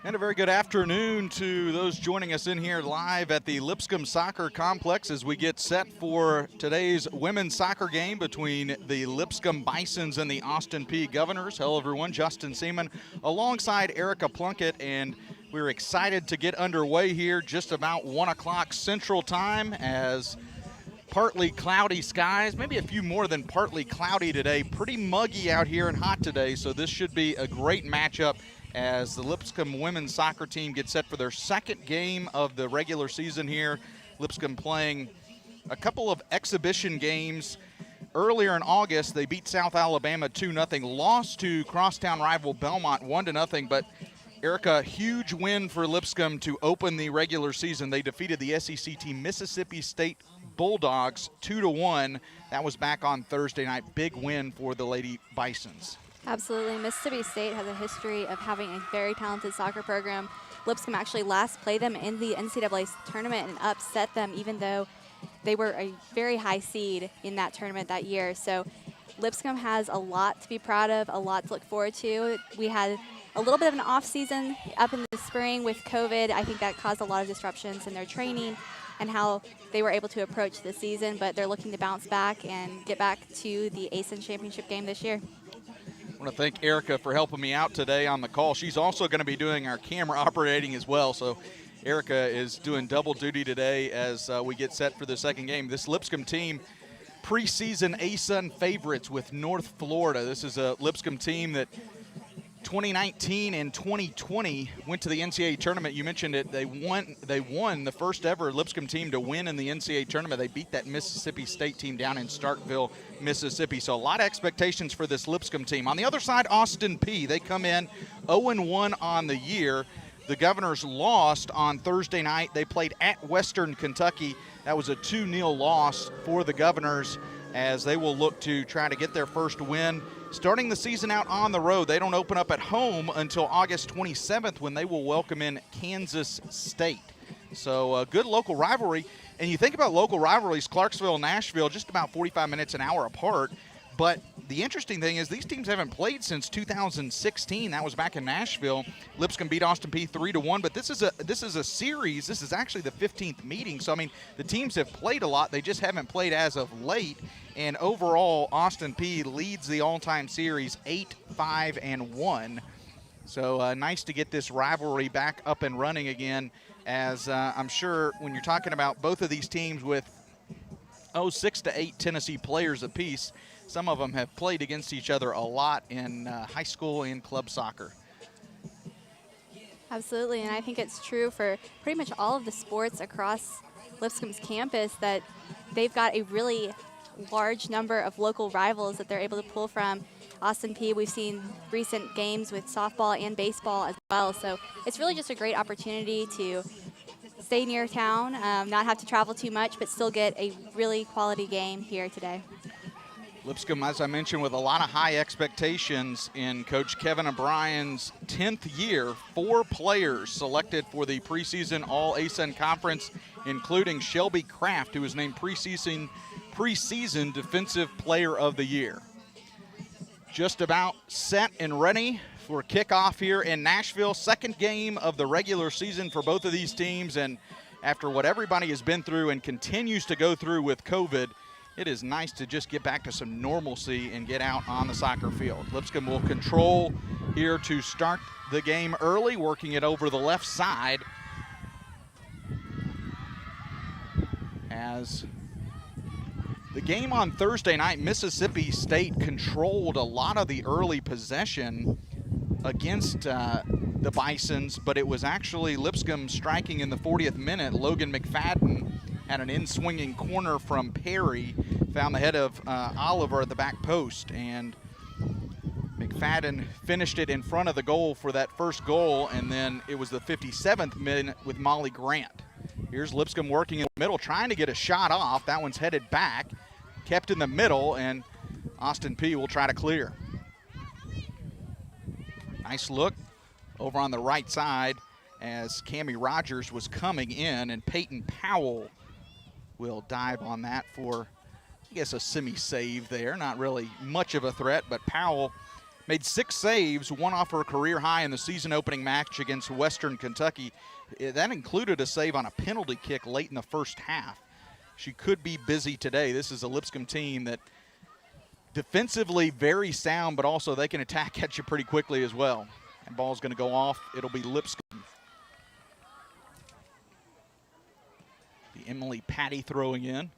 And a very good afternoon to those joining us in here live at the Lipscomb Soccer Complex as we get set for today's women's soccer game between the Lipscomb Bisons and the Austin Peay Governors. Hello, everyone. Justin Seaman alongside Erica Plunkett, and we're excited to get underway here just about 1 o'clock Central Time as partly cloudy skies, maybe a few more than partly cloudy today. Pretty muggy out here and hot today, so this should be a great matchup as the Lipscomb women's soccer team gets set for their second game of the regular season here. Lipscomb playing a couple of exhibition games. Earlier in August, they beat South Alabama 2-0, lost to crosstown rival Belmont 1-0, but Erica, huge win for Lipscomb to open the regular season. They defeated the SEC team Mississippi State Bulldogs 2-1. That was back on Thursday night. Big win for the Lady Bisons. Absolutely. Mississippi State has a history of having a very talented soccer program. Lipscomb actually last played them in the NCAA tournament and upset them, even though they were a very high seed in that tournament that year. So Lipscomb has a lot to be proud of, a lot to look forward to. We had a little bit of an off season up in the spring with COVID. I think that caused a lot of disruptions in their training and how they were able to approach the season, but they're looking to bounce back and get back to the ASIN championship game this year. I want to thank Erica for helping me out today on the call. She's also going to be doing our camera operating as well, so Erica is doing double duty today as we get set for the second game. This Lipscomb team, preseason ASUN favorites with North Florida. This is a Lipscomb team that 2019 and 2020 went to the NCAA tournament. You mentioned it. They won the first ever Lipscomb team to win in the NCAA tournament. They beat that Mississippi State team down in Starkville, Mississippi. So a lot of expectations for this Lipscomb team. On the other side, Austin Peay. They come in 0-1 on the year. The Governors lost on Thursday night. They played at Western Kentucky. That was a 2-0 loss for the Governors as they will look to try to get their first win. Starting the season out on the road, they don't open up at home until August 27th when they will welcome in Kansas State. So a good local rivalry. And you think about local rivalries, Clarksville and Nashville, just about 45 minutes an hour apart. But the interesting thing is these teams haven't played since 2016. That was back in Nashville. Lipscomb beat Austin Peay 3-1. But this is a series. This is actually the 15th meeting. So, I mean, the teams have played a lot. They just haven't played as of late. And overall, Austin Peay leads the all-time series 8-5-1. So nice to get this rivalry back up and running again, as I'm sure when you're talking about both of these teams with 6 to 8 Tennessee players apiece, some of them have played against each other a lot in high school and club soccer. Absolutely, and I think it's true for pretty much all of the sports across Lipscomb's campus that they've got a really large number of local rivals that they're able to pull from. Austin Peay, we've seen recent games with softball and baseball as well, so it's really just a great opportunity to stay near town, not have to travel too much, but still get a really quality game here today. Lipscomb, as I mentioned, with a lot of high expectations in Coach Kevin O'Brien's 10th year. 4 players selected for the preseason All-ASUN Conference, including Shelby Kraft, who was named preseason Defensive Player of the Year. Just about set and ready for kickoff here in Nashville. Second game of the regular season for both of these teams, and after what everybody has been through and continues to go through with COVID, it is nice to just get back to some normalcy and get out on the soccer field. Lipscomb will control here to start the game early, working it over the left side as the game on Thursday night, Mississippi State controlled a lot of the early possession against the Bisons, but it was actually Lipscomb striking in the 40th minute. Logan McFadden had an in-swinging corner from Perry, found the head of Oliver at the back post, and McFadden finished it in front of the goal for that first goal, and then it was the 57th minute with Molly Grant. Here's Lipscomb working in the middle, trying to get a shot off. That one's headed back, kept in the middle, and Austin Peay will try to clear. Nice look over on the right side as Cammie Rogers was coming in, and Peyton Powell will dive on that for, I guess, a semi-save there. Not really much of a threat, but Powell made 6 saves, one off her career high in the season opening match against Western Kentucky. That included a save on a penalty kick late in the first half. She could be busy today. This is a Lipscomb team that defensively very sound, but also they can attack at you pretty quickly as well. And ball's going to go off. It'll be Lipscomb. The Emily Patty throwing in.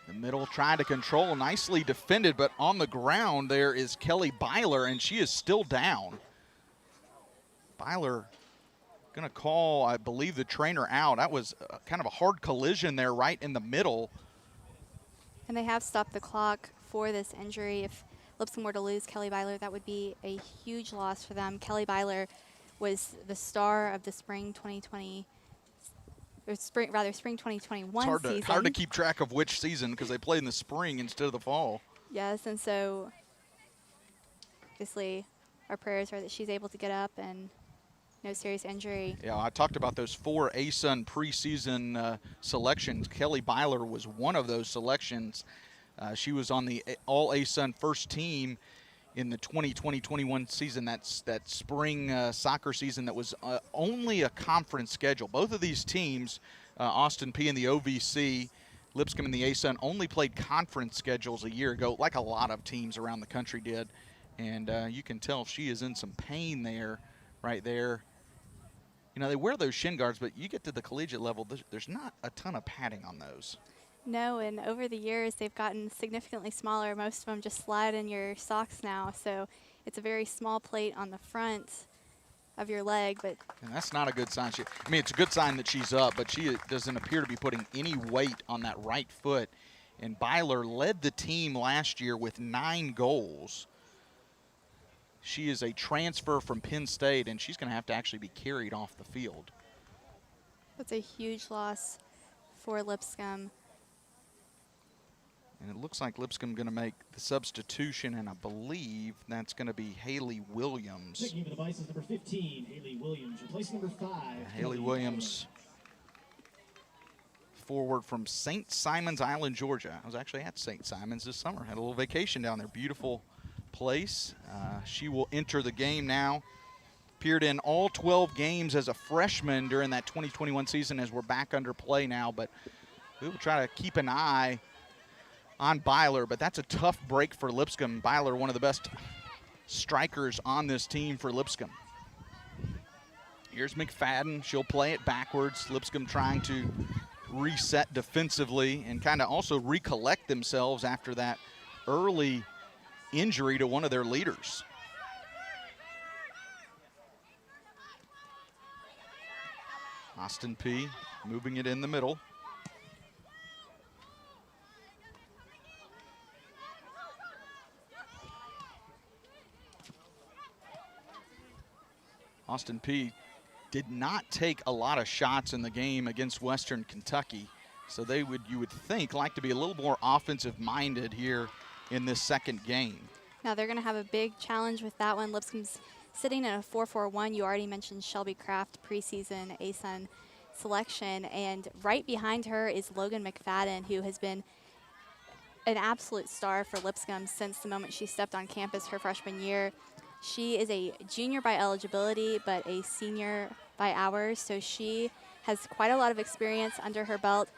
The middle trying to control, nicely defended, but on the ground there is Kelly Byler, and she is still down. Byler going to call, I believe, the trainer out. That was kind of a hard collision there right in the middle. And they have stopped the clock for this injury. If Lipscomb were to lose Kelly Byler, that would be a huge loss for them. Kelly Byler was the star of the spring 2020, or spring 2021 season. It's hard to keep track of which season because they played in the spring instead of the fall. Yes, and so obviously our prayers are that she's able to get up and no serious injury. Yeah, I talked about those 4 ASUN preseason selections. Kelly Byler was one of those selections. She was on the All ASUN first team in the 2020-21 season. That's that spring soccer season that was only a conference schedule. Both of these teams, Austin Peay and the OVC, Lipscomb and the ASUN, only played conference schedules a year ago, like a lot of teams around the country did. And you can tell she is in some pain there, right there. You know, they wear those shin guards, but you get to the collegiate level, there's not a ton of padding on those. No, and over the years, they've gotten significantly smaller. Most of them just slide in your socks now, so it's a very small plate on the front of your leg. But and that's not a good sign. I mean, it's a good sign that she's up, but she doesn't appear to be putting any weight on that right foot. And Byler led the team last year with 9 goals. She is a transfer from Penn State, and she's going to have to actually be carried off the field. That's a huge loss for Lipscomb. And it looks like Lipscomb going to make the substitution, and I believe that's going to be Haley Williams. Taking the device is number 15, Haley Williams, replacing number 5. Haley Williams, forward from St. Simons Island, Georgia. I was actually at St. Simons this summer. Had a little vacation down there. Beautiful place. She will enter the game now. Appeared in all 12 games as a freshman during that 2021 season as we're back under play now, but we will try to keep an eye on Byler, but that's a tough break for Lipscomb. Byler, one of the best strikers on this team for Lipscomb. Here's McFadden. She'll play it backwards. Lipscomb trying to reset defensively and kind of also recollect themselves after that early injury to one of their leaders. Austin Peay moving it in the middle. Austin Peay did not take a lot of shots in the game against Western Kentucky, so they would, you would think, like to be a little more offensive minded here in this second game. Now they're going to have a big challenge with that one. Lipscomb's sitting in a 4-4-1. You already mentioned Shelby Kraft, preseason ASUN selection, and right behind her is Logan McFadden, who has been an absolute star for Lipscomb since the moment she stepped on campus her freshman year. She is a junior by eligibility, but a senior by hours, so she has quite a lot of experience under her belt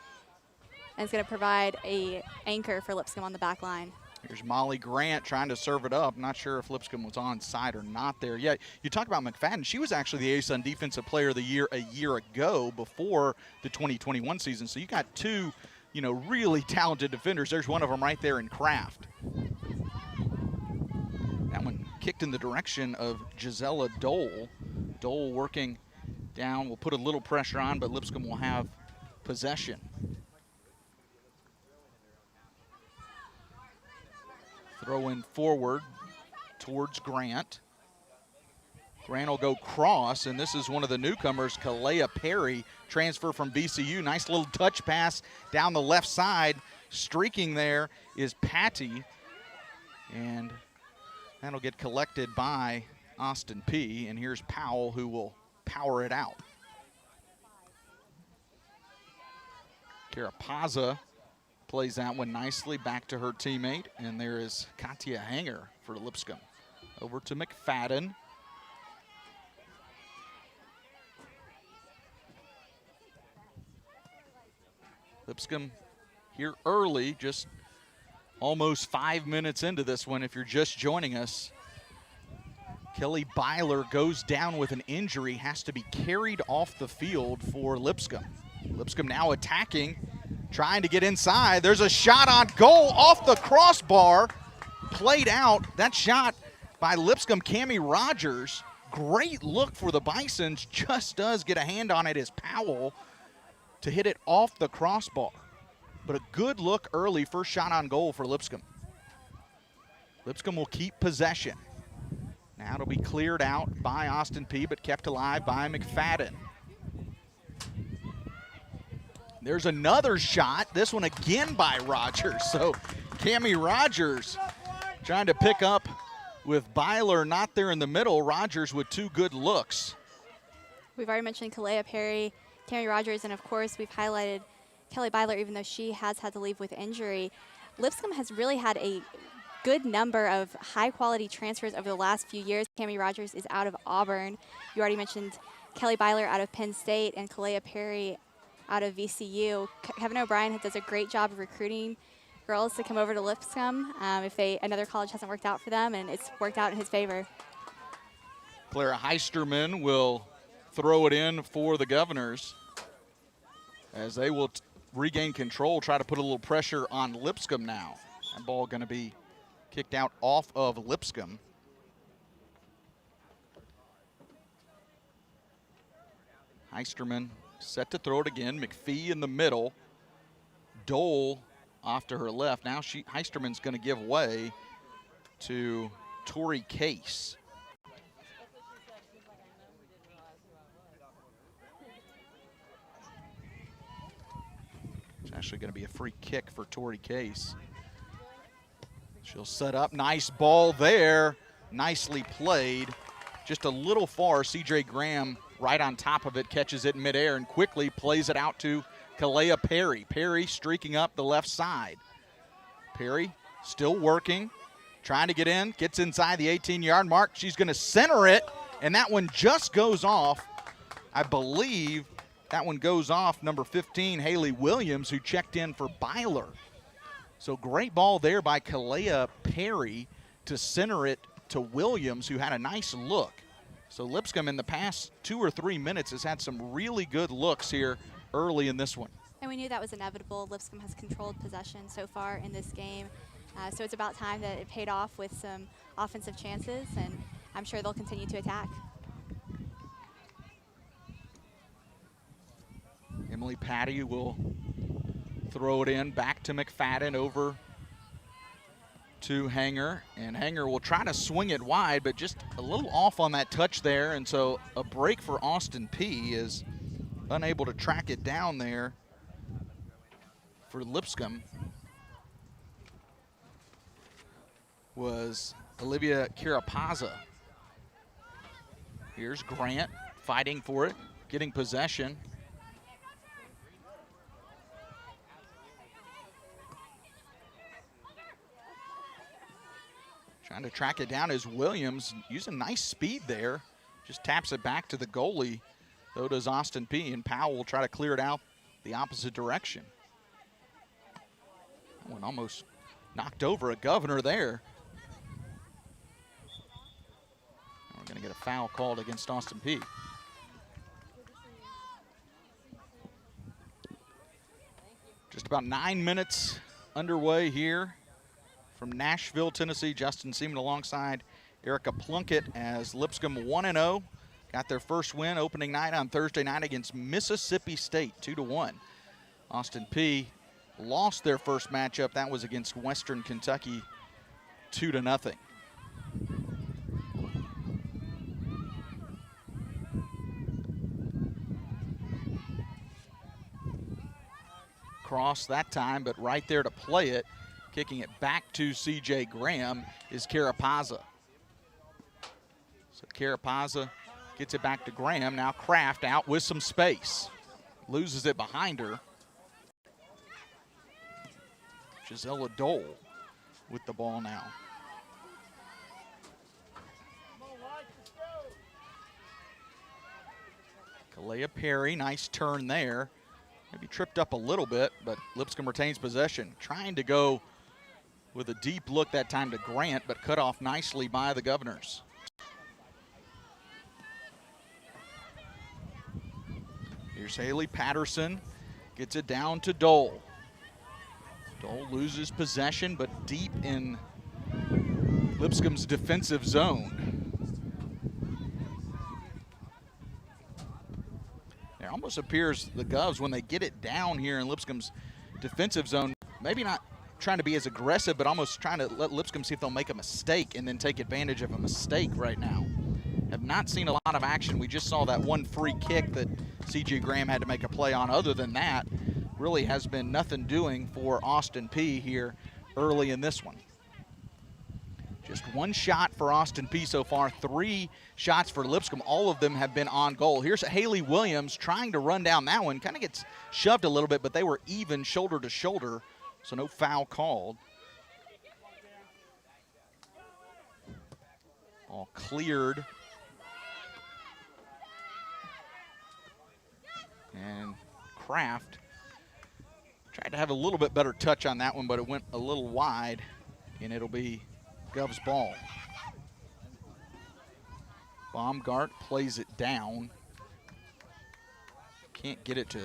and is going to provide an anchor for Lipscomb on the back line. Here's Molly Grant trying to serve it up. Not sure if Lipscomb was on side or not there yet. You talk about McFadden. She was actually the ASUN Defensive Player of the Year a year ago before the 2021 season. So you got two, you know, really talented defenders. There's one of them right there in Kraft. That one kicked in the direction of Gisela Dole. Dole working down. Will put a little pressure on, but Lipscomb will have possession. Throw in forward towards Grant. Grant will go cross, and this is one of the newcomers, Kalea Perry, transfer from VCU. Nice little touch pass down the left side. Streaking there is Patty, and that'll get collected by Austin Peay. And here's Powell, who will power it out. Carapaza plays that one nicely back to her teammate, and there is Katia Hanger for Lipscomb. Over to McFadden. Lipscomb here early, just almost 5 minutes into this one if you're just joining us. Kelly Byler goes down with an injury, has to be carried off the field for Lipscomb. Lipscomb now attacking, trying to get inside. There's a shot on goal off the crossbar, played out. That shot by Lipscomb, Cammie Rogers. Great look for the Bisons, just does get a hand on it as Powell to hit it off the crossbar. But a good look early, first shot on goal for Lipscomb. Lipscomb will keep possession. Now it'll be cleared out by Austin Peay, but kept alive by McFadden. There's another shot, this one again by Rogers. So Cammie Rogers trying to pick up with Byler not there in the middle. Rogers with two good looks. We've already mentioned Kalea Perry, Cammie Rogers, and of course we've highlighted Kelly Byler, even though she has had to leave with injury. Lipscomb has really had a good number of high-quality transfers over the last few years. Cammie Rogers is out of Auburn. You already mentioned Kelly Byler out of Penn State and Kalea Perry out of VCU. Kevin O'Brien does a great job of recruiting girls to come over to Lipscomb if another college hasn't worked out for them, and it's worked out in his favor. Clara Heisterman will throw it in for the Governors as they will regain control, try to put a little pressure on Lipscomb now. That ball going to be kicked out off of Lipscomb. Heisterman set to throw it again. McPhee in the middle. Dole off to her left. Now Heisterman's going to give way to Tori Case. It's actually going to be a free kick for Tori Case. She'll set up, nice ball there, nicely played. Just a little far, CJ Graham right on top of it, catches it in midair and quickly plays it out to Kalea Perry. Perry streaking up the left side. Perry still working, trying to get in, gets inside the 18-yard mark. She's gonna center it, and that one just goes off. I believe that one goes off number 15, Haley Williams, who checked in for Byler. So great ball there by Kalea Perry to center it to Williams, who had a nice look. So Lipscomb in the past 2 or 3 minutes has had some really good looks here early in this one. And we knew that was inevitable. Lipscomb has controlled possession so far in this game. So it's about time that it paid off with some offensive chances, and I'm sure they'll continue to attack. Emily Patty will throw it in back to McFadden, over to Hanger, and Hanger will try to swing it wide, but just a little off on that touch there, and so a break for Austin Peay, is unable to track it down there for Lipscomb. Was Olivia Carapaza. Here's Grant fighting for it, getting possession. Trying to track it down is Williams, using nice speed there. Just taps it back to the goalie. So does Austin Peay, and Powell will try to clear it out the opposite direction. That one almost knocked over a Governor there. We're going to get a foul called against Austin Peay. Just about 9 minutes underway here from Nashville, Tennessee. Justin Seaman alongside Erica Plunkett as Lipscomb 1-0. Got their first win opening night on Thursday night against Mississippi State, 2-1. Austin Peay lost their first matchup. That was against Western Kentucky, 2-0. Cross that time, but right there to play it, kicking it back to CJ Graham, is Carapaza. So Carapaza gets it back to Graham. Now Kraft out with some space. Loses it behind her. Gisela Dole with the ball now. Kalea Perry, nice turn there. Maybe tripped up a little bit, but Lipscomb retains possession. Trying to go with a deep look that time to Grant, but cut off nicely by the Governors. Here's Haley Patterson, gets it down to Dole. Dole loses possession, but deep in Lipscomb's defensive zone. It almost appears the Govs, when they get it down here in Lipscomb's defensive zone, maybe not trying to be as aggressive, but almost trying to let Lipscomb see if they'll make a mistake and then take advantage of a mistake right now. Have not seen a lot of action. We just saw that one free kick that C.J. Graham had to make a play on. Other than that, really has been nothing doing for Austin Peay here early in this one. Just one shot for Austin Peay so far, 3 shots for Lipscomb. All of them have been on goal. Here's Haley Williams trying to run down that one. Kind of gets shoved a little bit, but they were even shoulder to shoulder, so no foul called. All cleared. And Kraft tried to have a little bit better touch on that one, but it went a little wide, and it'll be Gov's ball. Baumgart plays it down. Can't get it to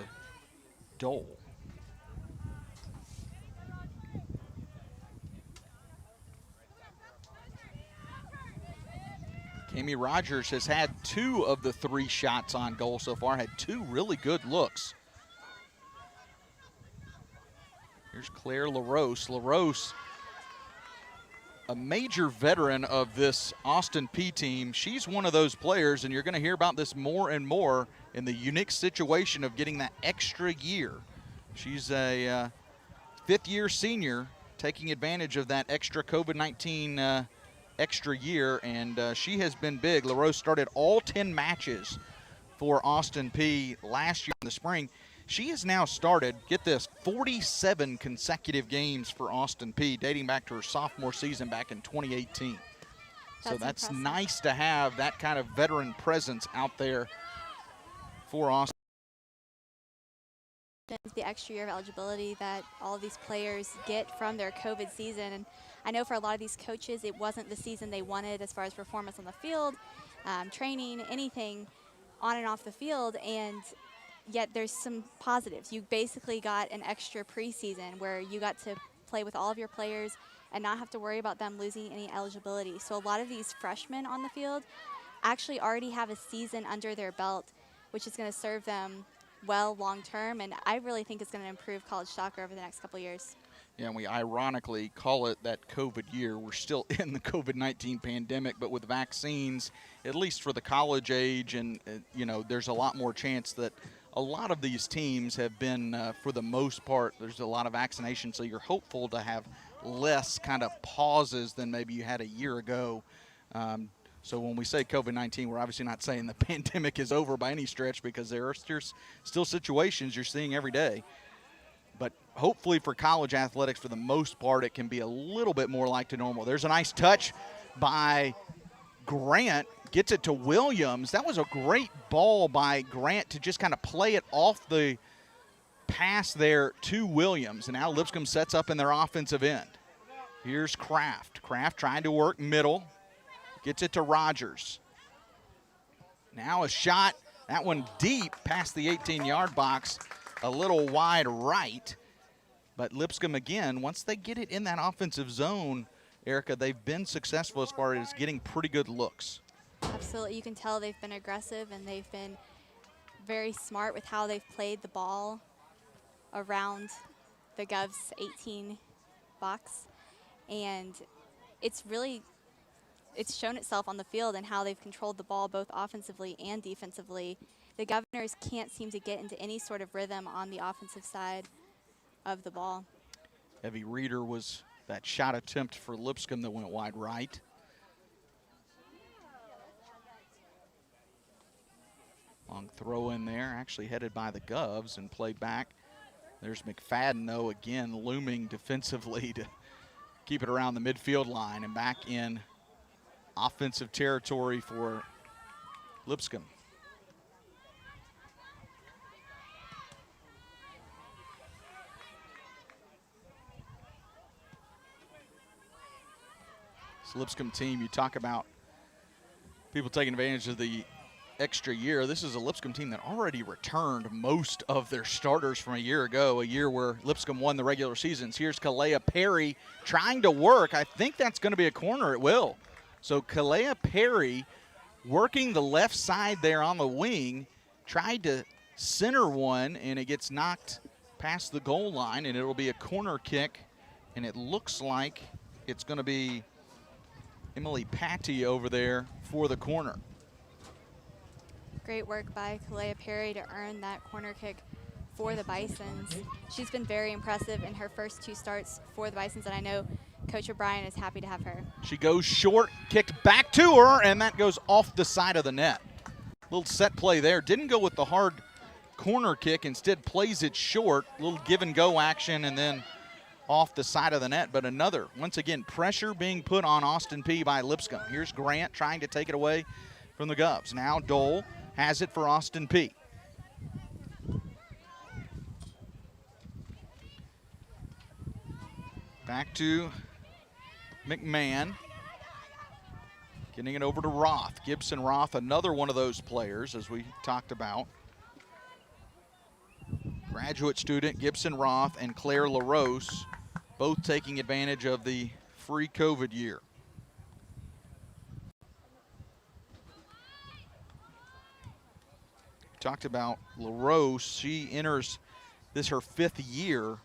Dole. Kami Rogers has had 2 of the 3 shots on goal so far, had 2 really good looks. Here's Claire LaRose. LaRose, a major veteran of this Austin Peay team. She's one of those players, and you're going to hear about this more and more, in the unique situation of getting that extra year. She's a 5th-year senior, taking advantage of that extra COVID-19 extra year, and she has been big. LaRose started all 10 matches for Austin Peay last year in the spring. She has now started, get this, 47 consecutive games for Austin Peay, dating back to her sophomore season back in 2018. So that's impressive. Nice to have that kind of veteran presence out there for Austin. The extra year of eligibility that all of these players get from their COVID season. And I know for a lot of these coaches, it wasn't the season they wanted as far as performance on the field, training, anything on and off the field, and yet there's some positives. You basically got an extra preseason where you got to play with all of your players and not have to worry about them losing any eligibility. So a lot of these freshmen on the field actually already have a season under their belt, which is going to serve them well long term, and I really think it's going to improve college soccer over the next couple years. Yeah, and we ironically call it that COVID year. We're still in the COVID-19 pandemic, but with vaccines, at least for the college age, and you know, there's a lot more chance that a lot of these teams have been, for the most part, there's a lot of vaccination, so you're hopeful to have less kind of pauses than maybe you had a year ago. So when we say COVID-19, we're obviously not saying the pandemic is over by any stretch, because there are still situations you're seeing every day. But hopefully for college athletics, for the most part, it can be a little bit more like to normal. There's a nice touch by Grant, gets it to Williams. That was a great ball by Grant to just kind of play it off the pass there to Williams. And now Lipscomb sets up in their offensive end. Here's Kraft. Kraft trying to work middle. Gets it to Rogers. Now a shot, that one deep past the 18-yard box, a little wide right. But Lipscomb, again, once they get it in that offensive zone, Erica, they've been successful as far as getting pretty good looks. Absolutely. You can tell they've been aggressive, and they've been very smart with how they've played the ball around the Gov's 18 box. And it's shown itself on the field and how they've controlled the ball both offensively and defensively. The Governors can't seem to get into any sort of rhythm on the offensive side of the ball. Evie Reeder was that shot attempt for Lipscomb that went wide right. Long throw in there, actually headed by the Govs and played back There's McFadden, though, again looming defensively to keep it around the midfield line and back in offensive territory for Lipscomb. This Lipscomb team, you talk about people taking advantage of the extra year. This is a Lipscomb team that already returned most of their starters from a year ago, a year where Lipscomb won the regular seasons. Here's Kalea Perry trying to work. I think that's going to be a corner. It will. So Kalea Perry working the left side there on the wing, tried to center one, and it gets knocked past the goal line, and it'll be a corner kick, and it looks like it's going to be Emily Peay over there for the corner. Great work by Kalea Perry to earn that corner kick for the Bisons. She's been very impressive in her first 2 starts for the Bisons, and I know Coach O'Brien is happy to have her. She goes short, kicked back to her, and that goes off the side of the net. Little set play there. Didn't go with the hard corner kick, instead plays it short. Little give and go action, and then off the side of the net. But another, once again, pressure being put on Austin Peay by Lipscomb. Here's Grant trying to take it away from the Govs. Now Dole has it for Austin Peay. Back to McMahon. Getting it over to Roth. Gibson Roth, another one of those players, as we talked about. Graduate student Gibson Roth and Claire LaRose, both taking advantage of the free COVID year. Talked about LaRose. She enters this her 5th year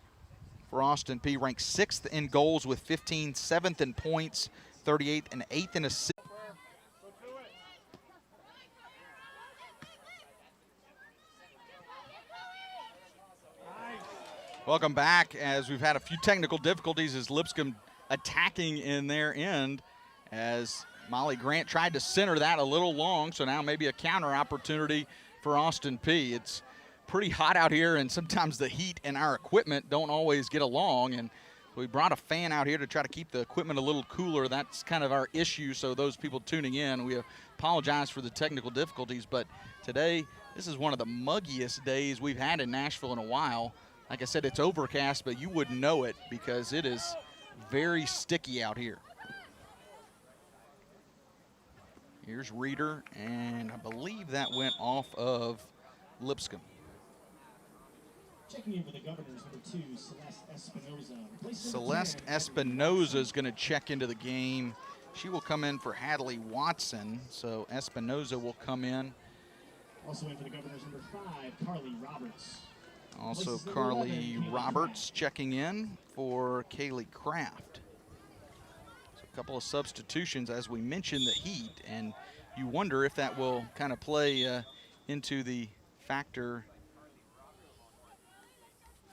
for Austin Peay, ranked 6th in goals with 15, 7th in points, 38th, and 8th in assists. Welcome back, as we've had a few technical difficulties as Lipscomb attacking in their end, as Molly Grant tried to center that a little long, so now maybe a counter opportunity for Austin Peay. It's pretty hot out here, and sometimes the heat and our equipment don't always get along, and we brought a fan out here to try to keep the equipment a little cooler. That's kind of our issue, so those people tuning in, we apologize for the technical difficulties, but today this is one of the muggiest days we've had in Nashville in a while. Like I said, it's overcast, but you wouldn't know it because it is very sticky out here. Here's Reeder, and I believe that went off of Lipscomb. Checking in for the Governors, number 2, Celeste Espinoza. Celeste Espinoza is going to check into the game. She will come in for Hadley Watson, so Espinoza will come in. Also in for the Governors, number 5, Carly Roberts. Also Carly Roberts checking in for Kaylee Kraft. So a couple of substitutions, as we mentioned, the heat, and you wonder if that will kind of play into the factor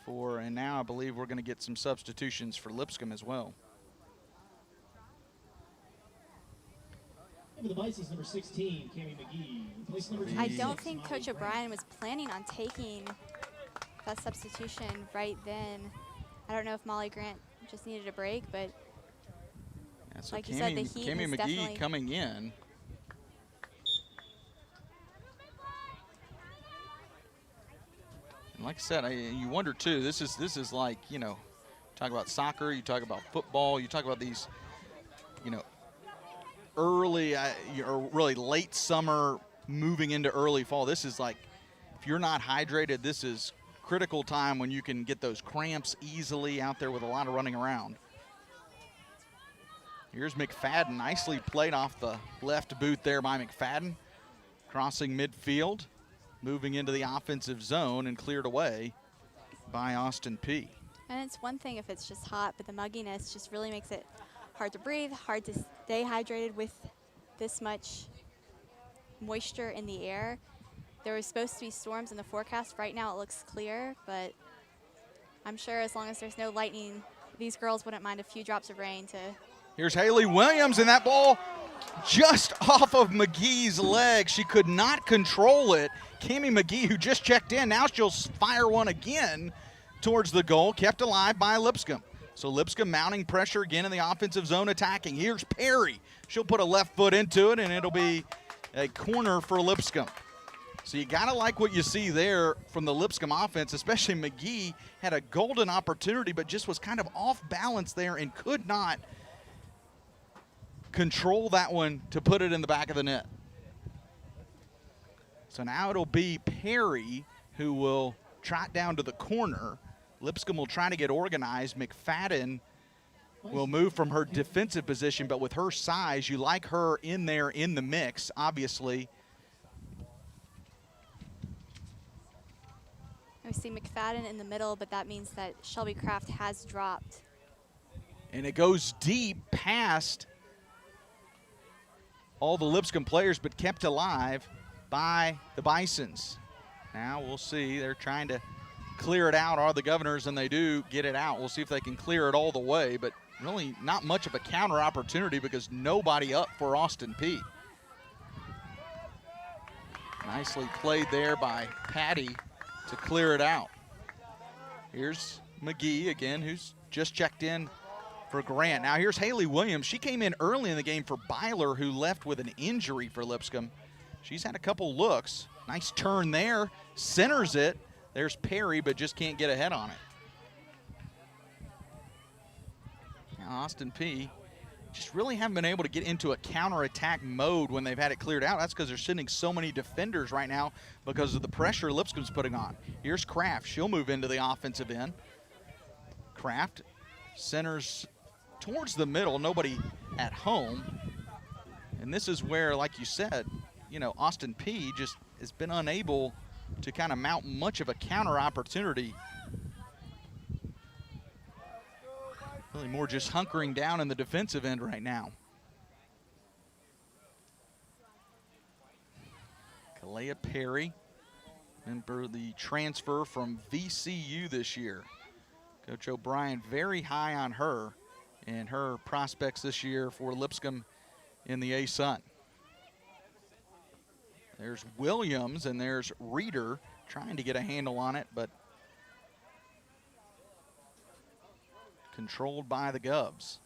for, and now I believe we're going to get some substitutions for Lipscomb as well. For the Bisons, number 16, Cammie McGee. Number I don't think Coach O'Brien was planning on taking that substitution right then. I don't know if Molly Grant just needed a break, but yeah, so like you said, the heat Cammie is McGee definitely coming in. And like I said, you wonder too. This is like, you know, talk about soccer, you talk about football, you talk about these, you know, early or really late summer moving into early fall. This is like, if you're not hydrated, this is critical time when you can get those cramps easily out there with a lot of running around. Here's McFadden, nicely played off the left boot there by McFadden. Crossing midfield, moving into the offensive zone and cleared away by Austin Peay. And it's one thing if it's just hot, but the mugginess just really makes it hard to breathe, hard to stay hydrated with this much moisture in the air. There was supposed to be storms in the forecast. Right now it looks clear, but I'm sure as long as there's no lightning, these girls wouldn't mind a few drops of rain to. Here's Haley Williams, and that ball just off of McGee's leg. She could not control it. Cammie McGee, who just checked in, now she'll fire one again. towards the goal, kept alive by Lipscomb. So Lipscomb mounting pressure again in the offensive zone, attacking. Here's Perry. She'll put a left foot into it, and it'll be a corner for Lipscomb. So you got to like what you see there from the Lipscomb offense, especially McGee had a golden opportunity but just was kind of off balance there and could not control that one to put it in the back of the net. So now it'll be Perry who will trot down to the corner. Lipscomb will try to get organized. McFadden will move from her defensive position, but with her size, you like her in there in the mix, obviously. We see McFadden in the middle, but that means that Shelby Kraft has dropped. And it goes deep past all the Lipscomb players, but kept alive by the Bisons. Now we'll see. They're trying to clear it out, are the Governors, and they do get it out. We'll see if they can clear it all the way, but really not much of a counter opportunity because nobody up for Austin Peay. Nicely played there by Patty to clear it out. Here's McGee again, who's just checked in for Grant. Now here's Haley Williams. She came in early in the game for Byler, who left with an injury for Lipscomb. She's had a couple looks. Nice turn there, centers it. There's Perry, but just can't get ahead on it. Now Austin Peay just really haven't been able to get into a counterattack mode when they've had it cleared out. That's because they're sending so many defenders right now because of the pressure Lipscomb's putting on. Here's Kraft. She'll move into the offensive end. Kraft centers towards the middle, nobody at home. And this is where, like you said, you know, Austin Peay just has been unable to kind of mount much of a counter opportunity. Really more just hunkering down in the defensive end right now. Kalea Perry, remember the transfer from VCU this year. Coach O'Brien very high on her and her prospects this year for Lipscomb in the A-Sun. There's Williams and there's Reeder trying to get a handle on it, but controlled by the Govs.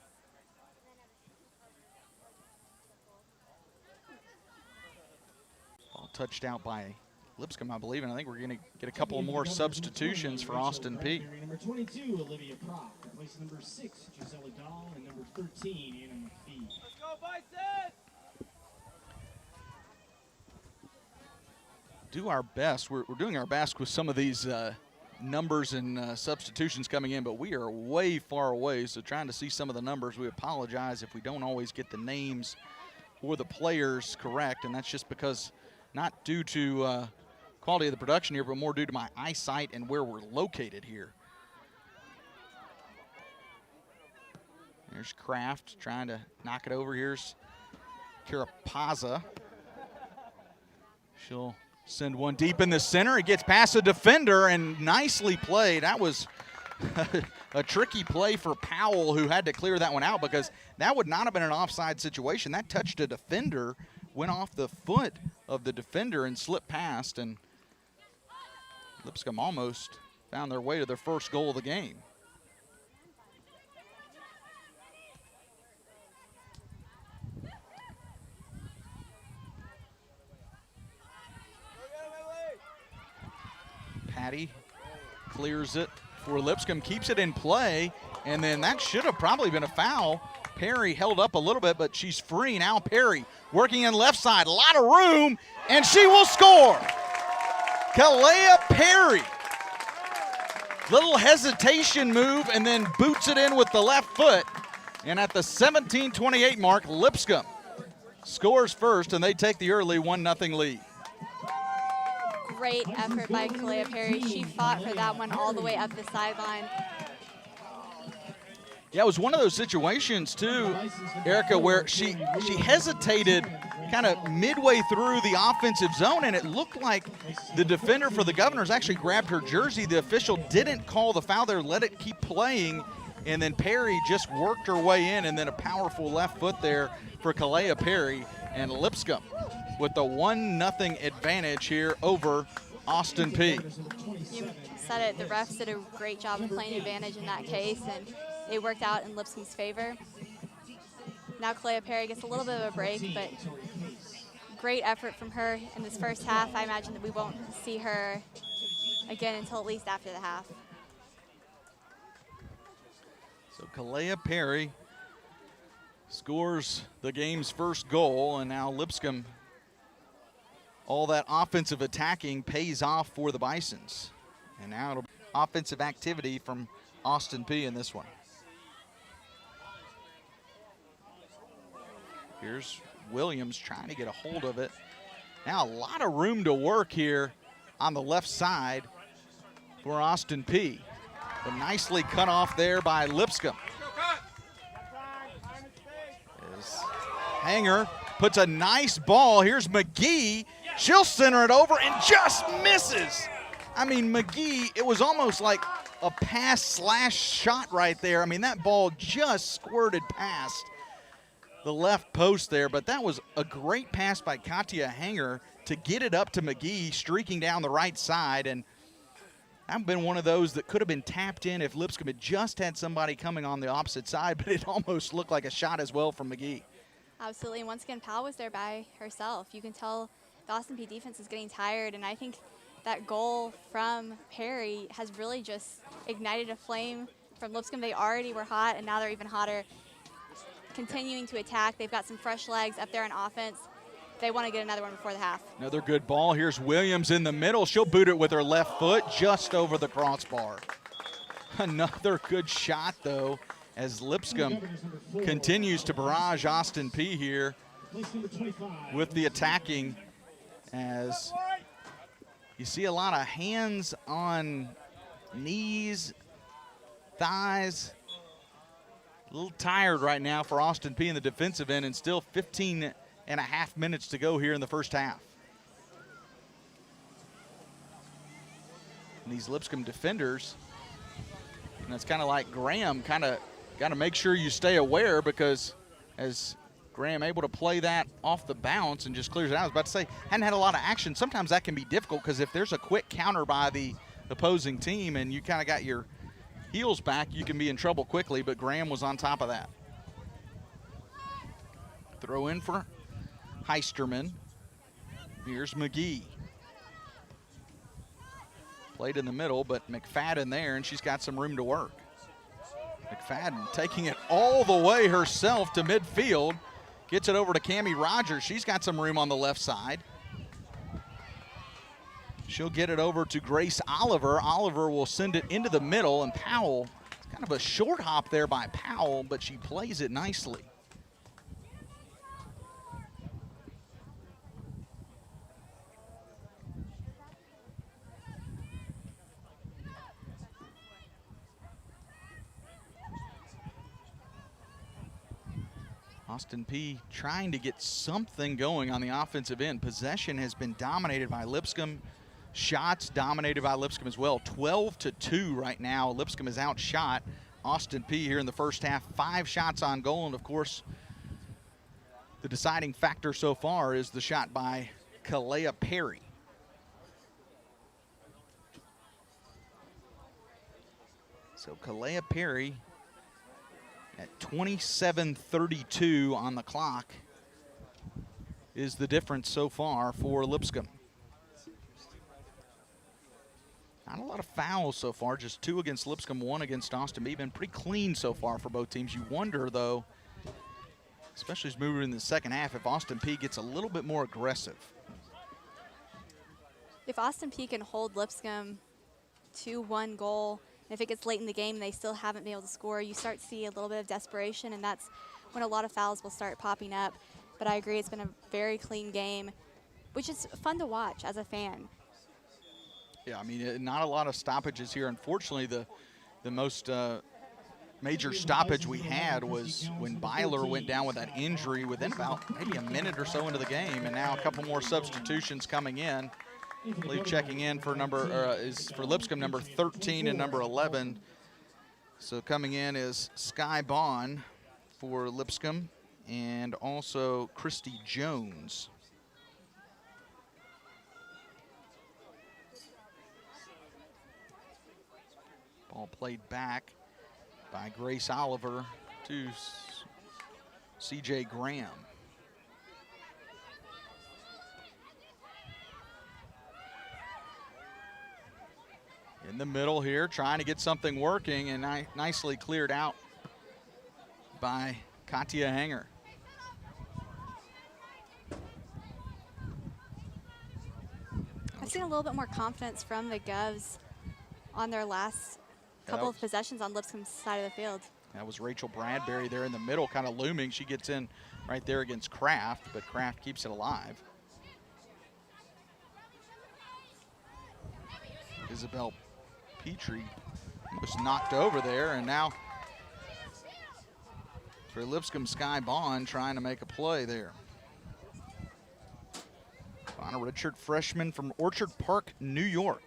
Ball touched out by Lipscomb, I believe, and I think we're going to get a couple more substitutions for Austin Peay. Number 22, Olivia Prock. Replaces number 6, Gisela Dahl, and number 13, Anna McPhee. Let's go, Bison! Do our best. We're doing our best with some of these numbers and substitutions coming in, but we are way far away, so trying to see some of the numbers. We apologize if we don't always get the names or the players correct, and that's just because not due to quality of the production here, but more due to my eyesight and where we're located here. There's Kraft trying to knock it over. Here's Carapaza. She'll send one deep in the center. It gets past the defender and nicely played. That was a tricky play for Powell, who had to clear that one out because that would not have been an offside situation. That touched a defender, went off the foot of the defender and slipped past, and Lipscomb almost found their way to their first goal of the game. Patty clears it for Lipscomb, keeps it in play, and then that should have probably been a foul. Perry held up a little bit, but she's free now. Perry working in left side, a lot of room, and she will score. Kalea Perry. Little hesitation move, and then boots it in with the left foot. And at the 17:28 mark, Lipscomb scores first, and they take the early 1-0 lead. Great effort by Kalea Perry. She fought for that one all the way up the sideline. Yeah, it was one of those situations too, Erica, where she hesitated kind of midway through the offensive zone, and it looked like the defender for the Governors actually grabbed her jersey. The official didn't call the foul there, let it keep playing, and then Perry just worked her way in, and then a powerful left foot there for Kalea Perry, and Lipscomb with the 1-0 advantage here over Austin Peay. You said it, the refs did a great job of playing advantage in that case, and it worked out in Lipscomb's favor. Now Kalea Perry gets a little bit of a break, but great effort from her in this first half. I imagine that we won't see her again until at least after the half. So Kalea Perry scores the game's first goal, and now Lipscomb, all that offensive attacking pays off for the Bisons. And now it'll be offensive activity from Austin Peay in this one. Here's Williams trying to get a hold of it. Now a lot of room to work here on the left side for Austin Peay. But nicely cut off there by Lipscomb. As Hanger puts a nice ball. Here's McGee. She'll center it over and just misses. I mean, McGee, it was almost like a pass slash shot right there. I mean, that ball just squirted past the left post there, but that was a great pass by Katia Hanger to get it up to McGee, streaking down the right side. And that would have been one of those that could have been tapped in if Lipscomb had just had somebody coming on the opposite side, but it almost looked like a shot as well from McGee. Absolutely, and once again, Powell was there by herself. You can tell the Austin Peay defense is getting tired, and I think that goal from Perry has really just ignited a flame from Lipscomb. They already were hot, and now they're even hotter. Continuing to attack. They've got some fresh legs up there on offense. They want to get another one before the half. Another good ball. Here's Williams in the middle. She'll boot it with her left foot just over the crossbar. Another good shot, though, as Lipscomb continues to barrage Austin Peay here with the attacking, as you see a lot of hands on knees, thighs. A little tired right now for Austin Peay in the defensive end, and still 15 and a half minutes to go here in the first half. And these Lipscomb defenders, and it's kind of like Graham, kind of got to make sure you stay aware, because as Graham able to play that off the bounce and just clears it out. I was about to say, hadn't had a lot of action. Sometimes that can be difficult, because if there's a quick counter by the opposing team and you kind of got your heels back, you can be in trouble quickly, but Graham was on top of that. Throw in for Heisterman. Here's McGee. Played in the middle, but McFadden there, and she's got some room to work. McFadden taking it all the way herself to midfield. Gets it over to Cammie Rogers. She's got some room on the left side. She'll get it over to Grace Oliver. Oliver will send it into the middle, and Powell, it's kind of a short hop there by Powell, but she plays it nicely. Austin Peay trying to get something going on the offensive end. Possession has been dominated by Lipscomb. Shots dominated by Lipscomb as well. 12-2 right now. Lipscomb is outshot Austin Peay here in the first half. 5 shots on goal, and of course, the deciding factor so far is the shot by Kalea Perry. So Kalea Perry at 27:32 on the clock is the difference so far for Lipscomb. Not a lot of fouls so far, just 2 against Lipscomb, 1 against Austin Peay. Been pretty clean so far for both teams. You wonder, though, especially as moving in the second half, if Austin Peay gets a little bit more aggressive. If Austin Peay can hold Lipscomb to 1 goal, and if it gets late in the game and they still haven't been able to score, you start to see a little bit of desperation, and that's when a lot of fouls will start popping up. But I agree, it's been a very clean game, which is fun to watch as a fan. Yeah, I mean, not a lot of stoppages here. Unfortunately, the most major stoppage we had was when Byler went down with that injury within about maybe a minute or so into the game, and now a couple more substitutions coming in. I believe checking in for is for Lipscomb number 13 and number 11. So coming in is Sky Bond for Lipscomb, and also Christy Jones. Ball played back by Grace Oliver to C.J. Graham. In the middle here, trying to get something working, and nicely cleared out by Katia Hanger. I've seen a little bit more confidence from the Govs on their last couple of possessions on Lipscomb's side of the field. That was Rachel Bradbury there in the middle, kind of looming. She gets in right there against Kraft, but Kraft keeps it alive. Isabel Petrie was knocked over there, and now for Lipscomb, Sky Bond trying to make a play there. On a redshirt freshman from Orchard Park, New York.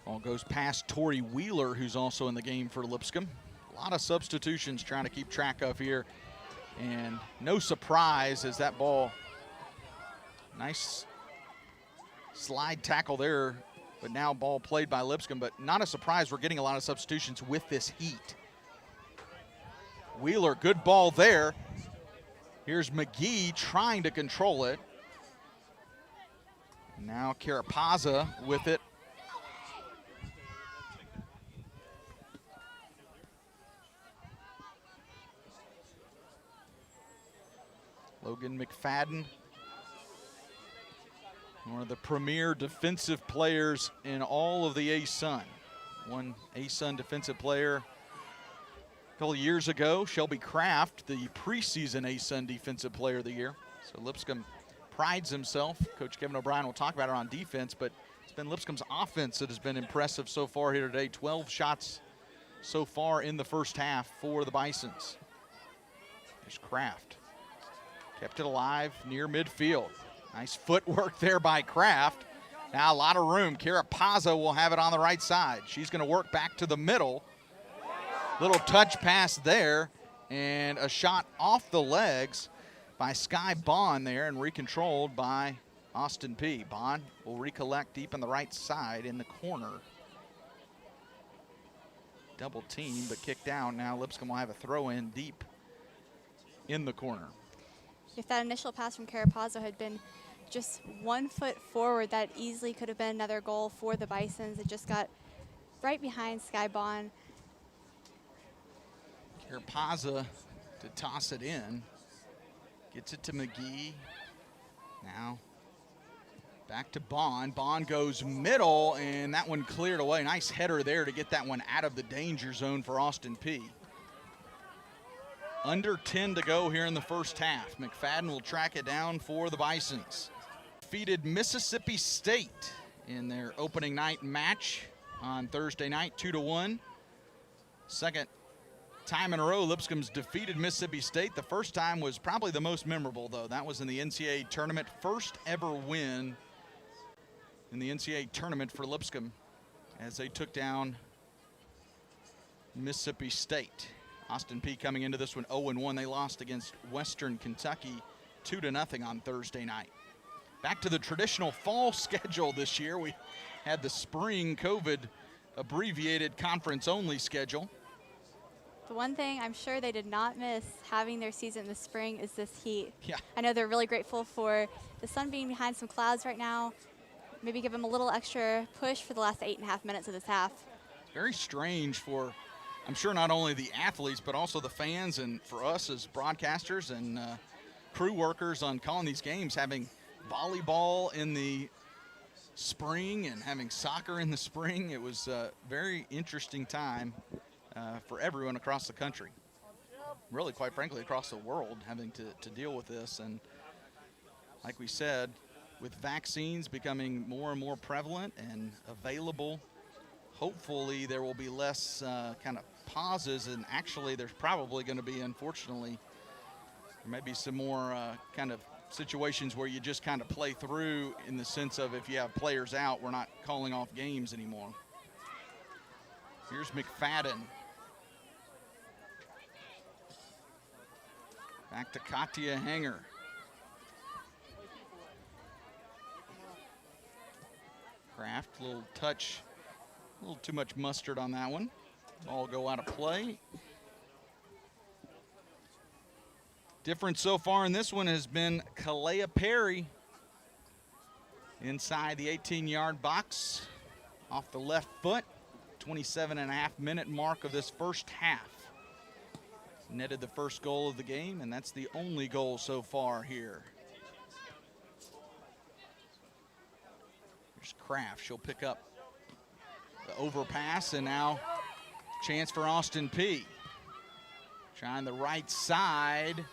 Ball goes past Tori Wheeler, who's also in the game for Lipscomb. A lot of substitutions trying to keep track of here. And no surprise as that ball, nice slide tackle there, but now ball played by Lipscomb. But not a surprise, we're getting a lot of substitutions with this heat. Wheeler, good ball there. Here's McGee trying to control it. Now Carapaza with it. Logan McFadden, one of the premier defensive players in all of the A-Sun. One A-Sun defensive player a couple of years ago, Shelby Kraft, the preseason A-Sun Defensive Player of the Year. So Lipscomb prides himself. Coach Kevin O'Brien will talk about it on defense, but it's been Lipscomb's offense that has been impressive so far here today. 12 shots so far in the first half for the Bisons. There's Kraft. Kept it alive near midfield. Nice footwork there by Kraft. Now a lot of room. Carapaza will have it on the right side. She's going to work back to the middle. Little touch pass there, and a shot off the legs by Sky Bond there, and recontrolled by Austin Peay. Bond will recollect deep on the right side in the corner. Double team, but kicked down. Now Lipscomb will have a throw in deep in the corner. If that initial pass from Carapazo had been just 1 foot forward, that easily could have been another goal for the Bisons. It just got right behind Sky Bond. Carapaza to toss it in. Gets it to McGee. Now back to Bond. Bond goes middle, and that one cleared away. Nice header there to get that one out of the danger zone for Austin Peay. Under 10 to go here in the first half. McFadden will track it down for the Bisons. Defeated Mississippi State in their opening night match on Thursday night, 2-1. Second time in a row Lipscomb's defeated Mississippi State. The first time was probably the most memorable, though. That was in the NCAA tournament. First ever win in the NCAA tournament for Lipscomb as they took down Mississippi State. Austin Peay coming into this one 0-1. They lost against Western Kentucky 2-0 on Thursday night. Back to the traditional fall schedule this year. We had the spring COVID abbreviated conference only schedule. The one thing I'm sure they did not miss having their season in the spring is this heat. Yeah. I know they're really grateful for the sun being behind some clouds right now. Maybe give them a little extra push for the last 8.5 minutes of this half. Very strange for, I'm sure, not only the athletes, but also the fans, and for us as broadcasters and crew workers on calling these games, having volleyball in the spring and having soccer in the spring. It was a very interesting time for everyone across the country. Really, quite frankly, across the world, having to deal with this. And like we said, with vaccines becoming more and more prevalent and available, hopefully there will be less kind of pauses, and actually there's probably going to be, unfortunately, there may be some more kind of situations where you just kind of play through, in the sense of if you have players out, we're not calling off games anymore. Here's McFadden. Back to Katia Hanger. A little touch, a little too much mustard on that one. All go out of play. Difference so far in this one has been Kalea Perry inside the 18-yard box off the left foot. 27.5-minute mark of this first half. Netted the first goal of the game, and that's the only goal so far here. Here's Kraft. She'll pick up the overpass, and now chance for Austin Peay. Trying the right side.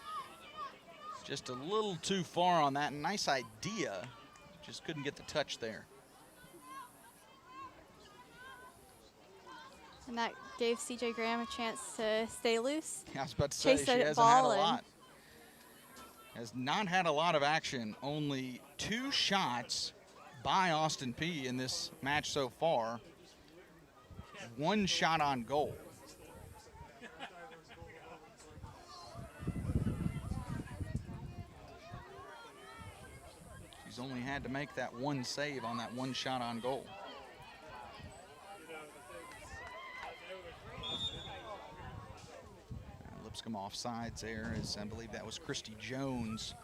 Just a little too far on that. Nice idea. Just couldn't get the touch there. And that gave C.J. Graham a chance to stay loose. I was about to say, Chase she that hasn't ball had a lot. Has not had a lot of action. Only 2 shots by Austin Peay in this match so far. 1 shot on goal. She's only had to make that 1 save on that 1 shot on goal. Lipscomb offsides there, as I believe that was Christy Jones,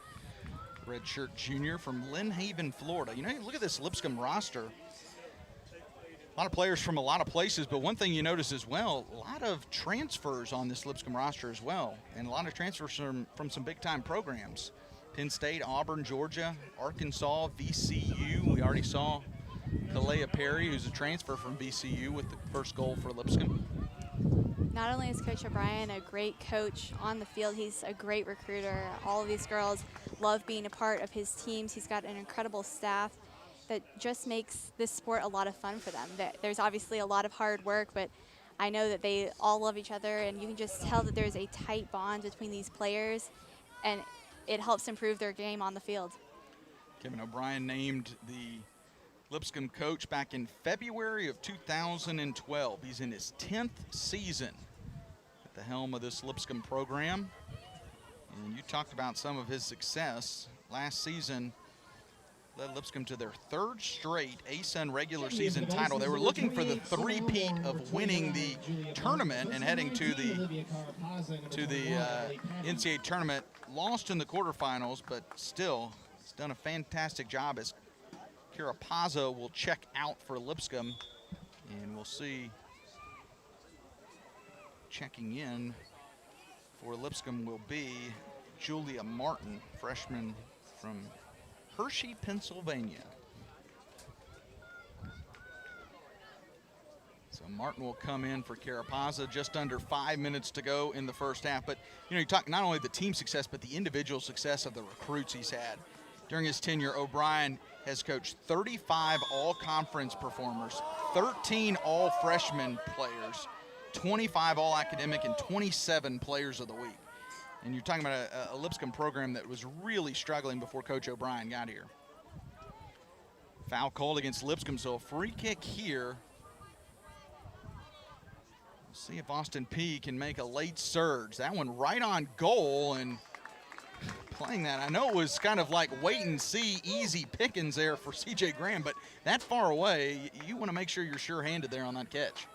redshirt junior from Lynn Haven, Florida. You know, look at this Lipscomb roster. A lot of players from a lot of places, but one thing you notice as well, a lot of transfers on this Lipscomb roster as well, and a lot of transfers from some big-time programs. Penn State, Auburn, Georgia, Arkansas, VCU. We already saw Kalea Perry, who's a transfer from VCU, with the first goal for Lipscomb. Not only is Coach O'Brien a great coach on the field, he's a great recruiter. All of these girls love being a part of his teams. He's got an incredible staff that just makes this sport a lot of fun for them. There's obviously a lot of hard work, but I know that they all love each other, and you can just tell that there's a tight bond between these players, and it helps improve their game on the field. Kevin O'Brien named the Lipscomb coach back in February of 2012. He's in his 10th season at the helm of this Lipscomb program. And you talked about some of his success. Last season led Lipscomb to their 3rd straight ASUN regular season title. They were looking for the three-peat of winning the tournament and heading to the NCAA tournament. Lost in the quarterfinals, but still, he's done a fantastic job as Kira Pazzo will check out for Lipscomb, and we'll see checking in for Lipscomb will be Julia Martin, freshman from Hershey, Pennsylvania. So Martin will come in for Carapazza. Just under 5 minutes to go in the first half. But, you know, you talk not only the team success, but the individual success of the recruits he's had. During his tenure, O'Brien has coached 35 all-conference performers, 13 all-freshman players, 25 all-academic, and 27 players of the week. And you're talking about a Lipscomb program that was really struggling before Coach O'Brien got here. Foul called against Lipscomb, so a free kick here. We'll see if Austin Peay can make a late surge. That one right on goal, and playing that, I know it was kind of like wait and see, easy pickings there for C.J. Graham, but that far away, you want to make sure you're sure-handed there on that catch.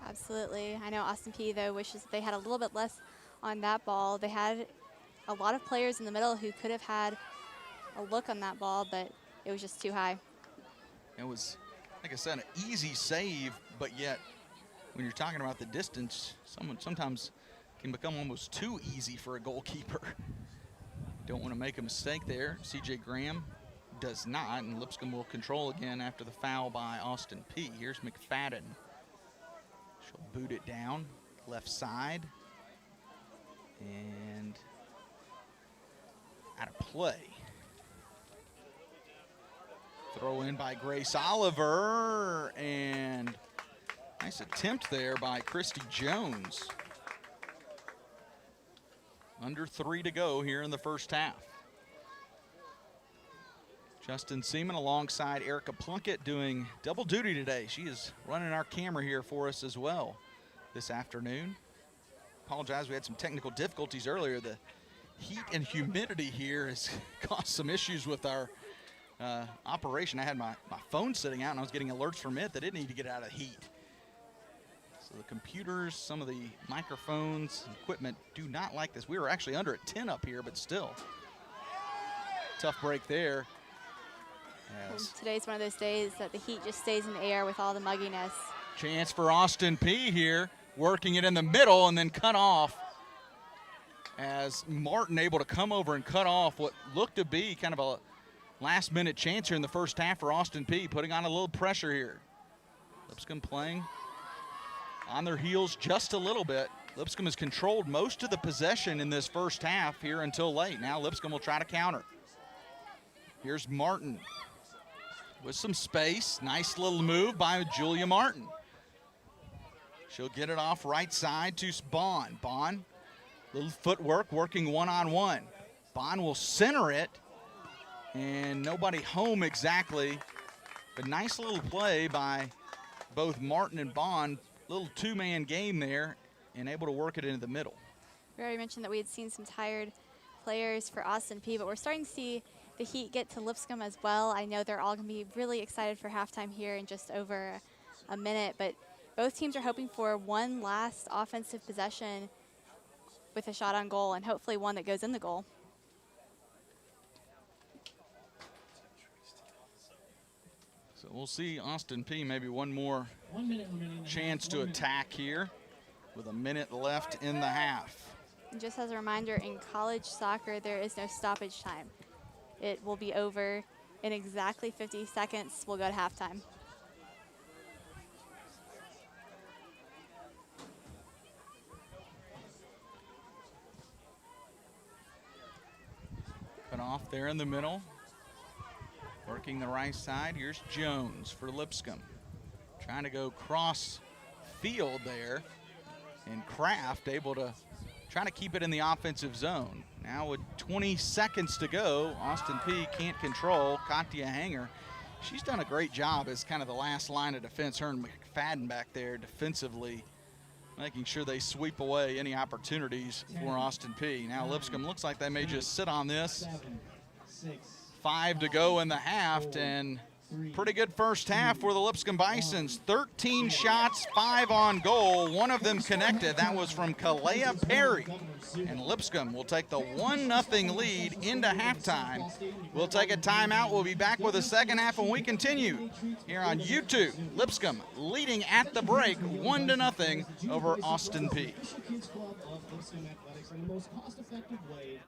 Absolutely. I know Austin Peay, though, wishes they had a little bit less on that ball. They had a lot of players in the middle who could have had a look on that ball, but it was just too high. It was, like I said, an easy save, but yet when you're talking about the distance, sometimes can become almost too easy for a goalkeeper. Don't want to make a mistake there. C.J. Graham does not, and Lipscomb will control again after the foul by Austin Peay. Here's McFadden. She'll boot it down, left side, and out of play. Throw in by Grace Oliver, and nice attempt there by Christy Jones. Under 3 to go here in the first half. Justin Seaman alongside Erica Plunkett doing double duty today. She is running our camera here for us as well this afternoon. Apologize, we had some technical difficulties earlier. The heat and humidity here has caused some issues with our operation, I had my phone sitting out, and I was getting alerts from it that it needed to get out of the heat. So the computers, some of the microphones, equipment do not like this. We were actually under at 10 up here, but still. Tough break there. Today's one of those days that the heat just stays in the air with all the mugginess. Chance for Austin Peay here, working it in the middle and then cut off. As Martin able to come over and cut off what looked to be kind of a last-minute chance here in the first half for Austin Peay, putting on a little pressure here. Lipscomb playing on their heels just a little bit. Lipscomb has controlled most of the possession in this first half here until late. Now Lipscomb will try to counter. Here's Martin with some space. Nice little move by Julia Martin. She'll get it off right side to Bond. Bond, little footwork, working one-on-one. Bond will center it, and nobody home exactly. But nice little play by both Martin and Bond. Little two-man game there, and able to work it into the middle. We already mentioned that we had seen some tired players for Austin Peay, but we're starting to see the heat get to Lipscomb as well. I know they're all going to be really excited for halftime here in just over a minute, but both teams are hoping for one last offensive possession with a shot on goal, and hopefully one that goes in the goal. So we'll see Austin Peay maybe one more 1 minute remaining. chance to attack here with a minute left in the half. And just as a reminder, in college soccer, there is no stoppage time. It will be over in exactly 50 seconds. We'll go to halftime. Cut off there in the middle. Working the right side. Here's Jones for Lipscomb. Trying to go cross field there. And Kraft able to try to keep it in the offensive zone. Now with 20 seconds to go, Austin Peay can't control. Katya Hanger, she's done a great job as kind of the last line of defense. Her and McFadden back there defensively, making sure they sweep away any opportunities for Austin Peay. Now Lipscomb looks like they may just sit on this. 7, 6, 5 to go in the half, and pretty good first half for the Lipscomb Bisons. 13 shots, 5 on goal, one of them connected. That was from Kalea Perry. And Lipscomb will take the 1-0 lead into halftime. We'll take a timeout. We'll be back with the second half when we continue here on YouTube. Lipscomb leading at the break 1-0 over Austin Peay. Kids Club of Lipscomb Athletics in the most cost-effective way.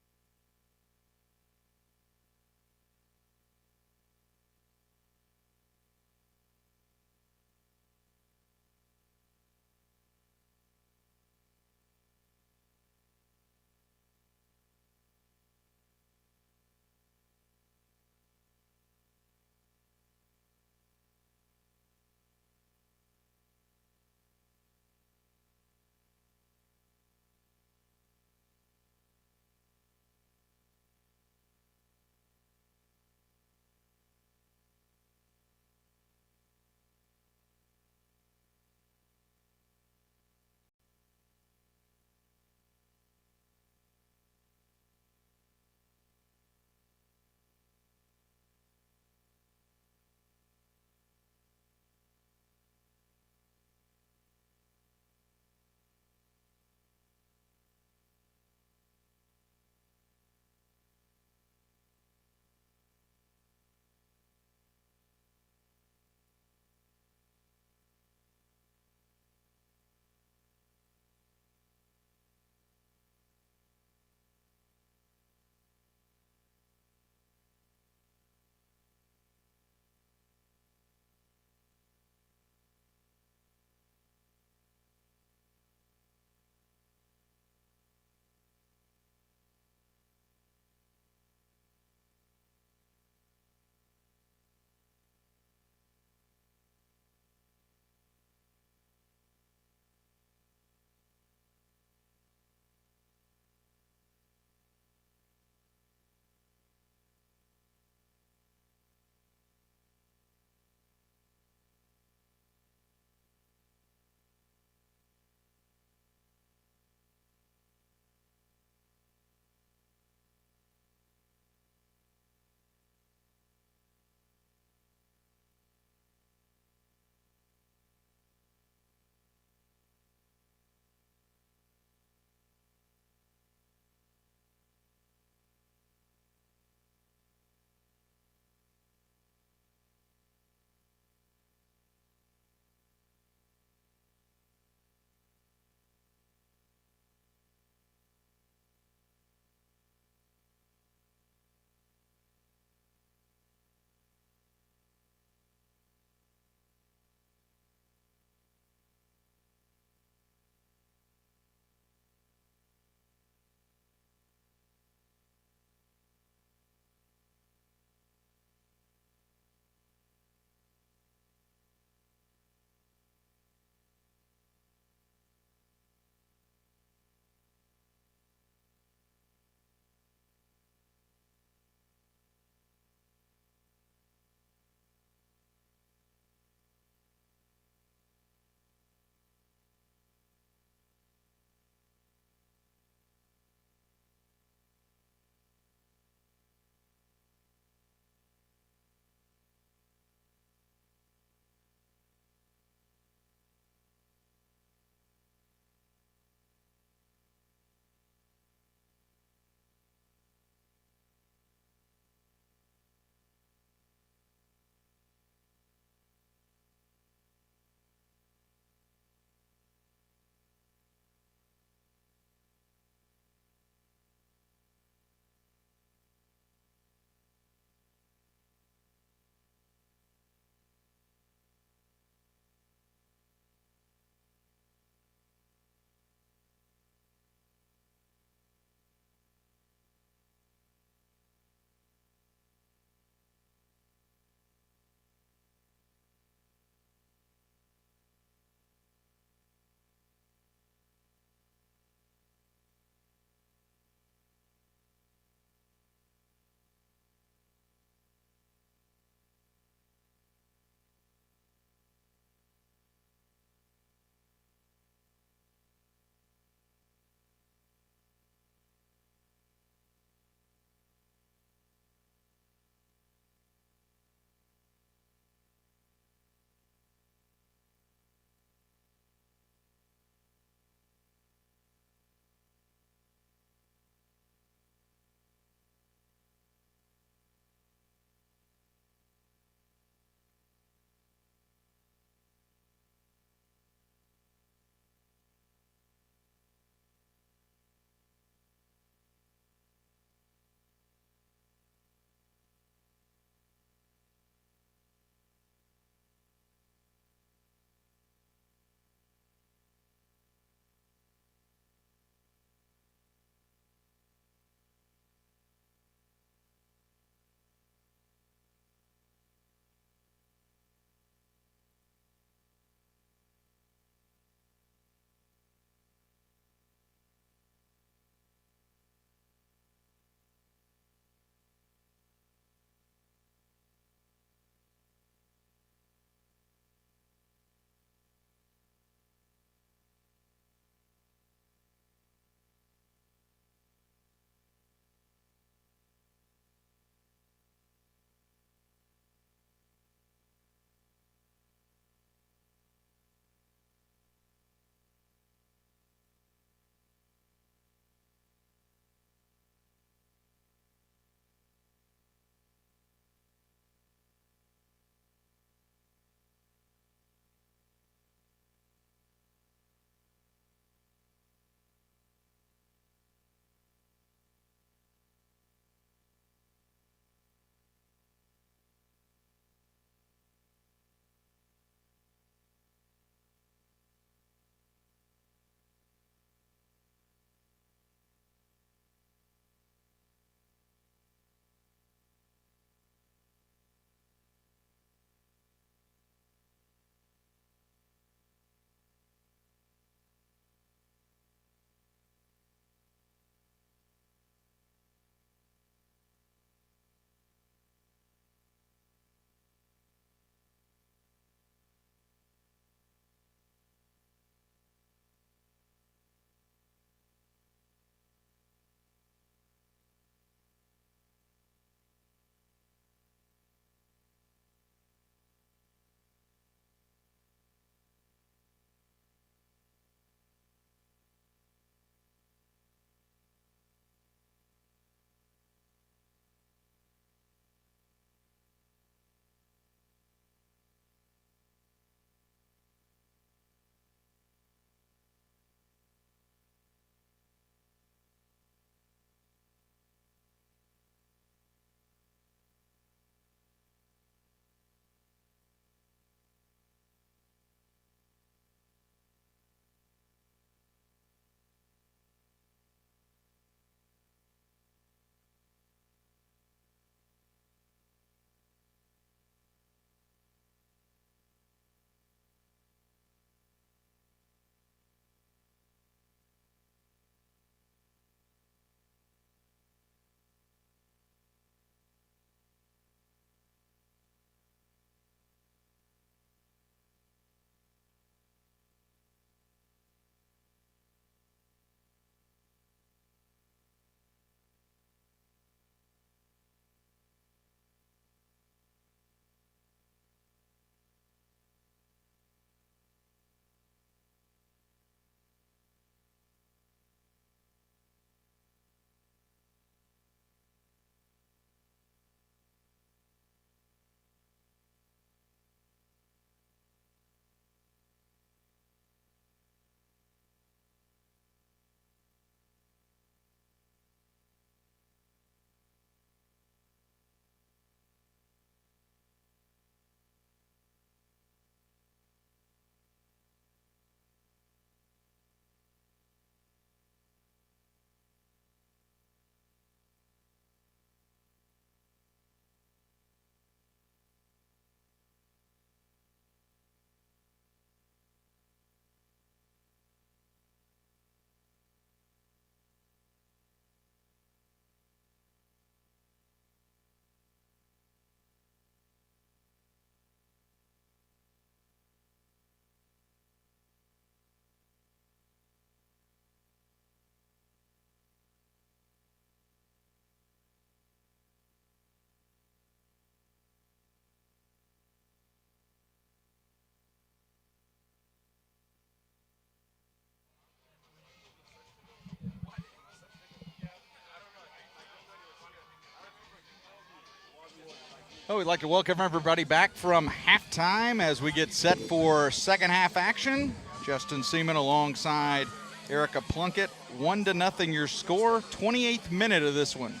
Oh, we'd like to welcome everybody back from halftime as we get set for second half action. Justin Seaman alongside Erica Plunkett. 1-0 your score. 28th minute of this one.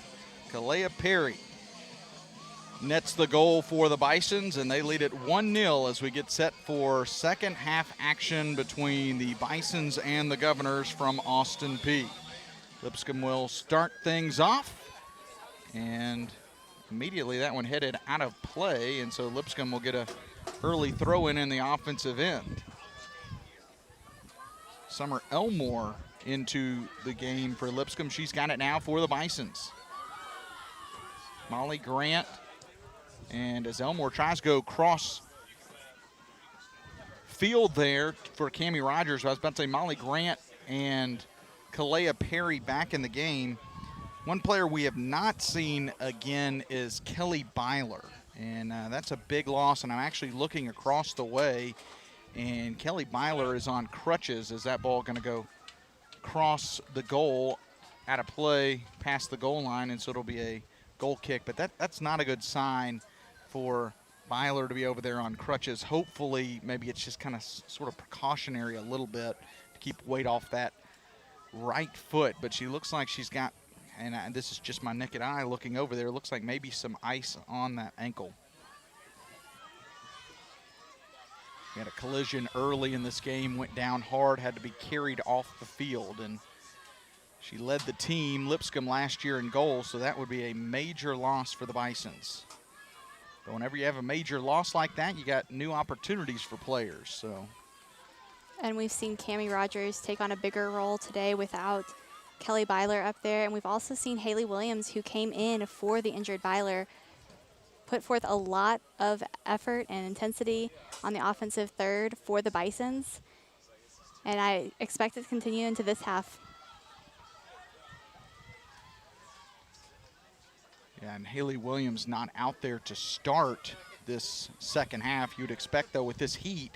Kalea Perry nets the goal for the Bisons, and they lead it 1-0 as we get set for second half action between the Bisons and the Governors from Austin Peay. Lipscomb will start things off, and immediately that one headed out of play, and so Lipscomb will get a early throw in the offensive end. Summer Elmore into the game for Lipscomb. She's got it now for the Bisons. Molly Grant, and as Elmore tries to go cross field there for Cammie Rogers, I was about to say Molly Grant and Kalea Perry back in the game. One player we have not seen again is Kelly Byler, and that's a big loss, and I'm actually looking across the way, and Kelly Byler is on crutches. Is that ball going to go cross the goal out of play past the goal line, and so it'll be a goal kick, but that's not a good sign for Byler to be over there on crutches. Hopefully, maybe it's just kind of sort of precautionary a little bit to keep weight off that right foot, but she looks like she's got, and this is just my naked eye looking over there, looks like maybe some ice on that ankle. We had a collision early in this game, went down hard, had to be carried off the field, and she led the team, Lipscomb, last year in goals, so that would be a major loss for the Bisons. But whenever you have a major loss like that, you got new opportunities for players. So. And we've seen Cammie Rogers take on a bigger role today without Kelly Byler up there. And we've also seen Haley Williams, who came in for the injured Byler, put forth a lot of effort and intensity on the offensive third for the Bisons. And I expect it to continue into this half. Yeah, and Haley Williams not out there to start this second half. You'd expect, though, with this heat,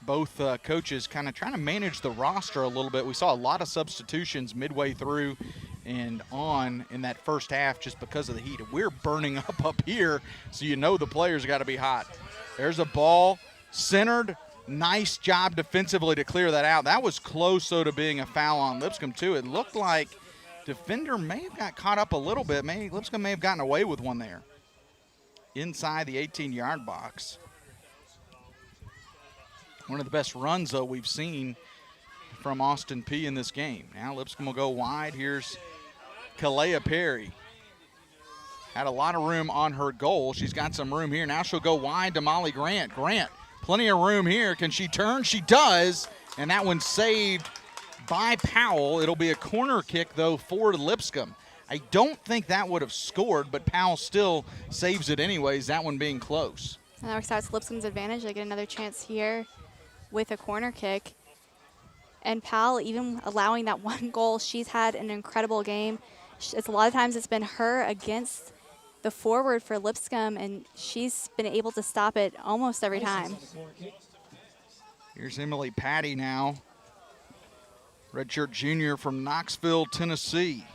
both coaches kind of trying to manage the roster a little bit. We saw a lot of substitutions midway through and on in that first half just because of the heat. We're burning up here, so you know the players got to be hot. There's a ball centered. Nice job defensively to clear that out. That was close, though, to being a foul on Lipscomb, too. It looked like defender may have got caught up a little bit. Lipscomb may have gotten away with one there inside the 18-yard box. One of the best runs, though, we've seen from Austin Peay in this game. Now Lipscomb will go wide. Here's Kalea Perry. Had a lot of room on her goal. She's got some room here. Now she'll go wide to Molly Grant. Grant, plenty of room here. Can she turn? She does, and that one's saved by Powell. It'll be a corner kick, though, for Lipscomb. I don't think that would have scored, but Powell still saves it anyways, that one being close. And that works out to Lipscomb's advantage. They get another chance here with a corner kick. And Powell, even allowing that one goal, she's had an incredible game. It's a lot of times it's been her against the forward for Lipscomb, and she's been able to stop it almost every time. Here's Emily Patty now. Redshirt junior from Knoxville, Tennessee.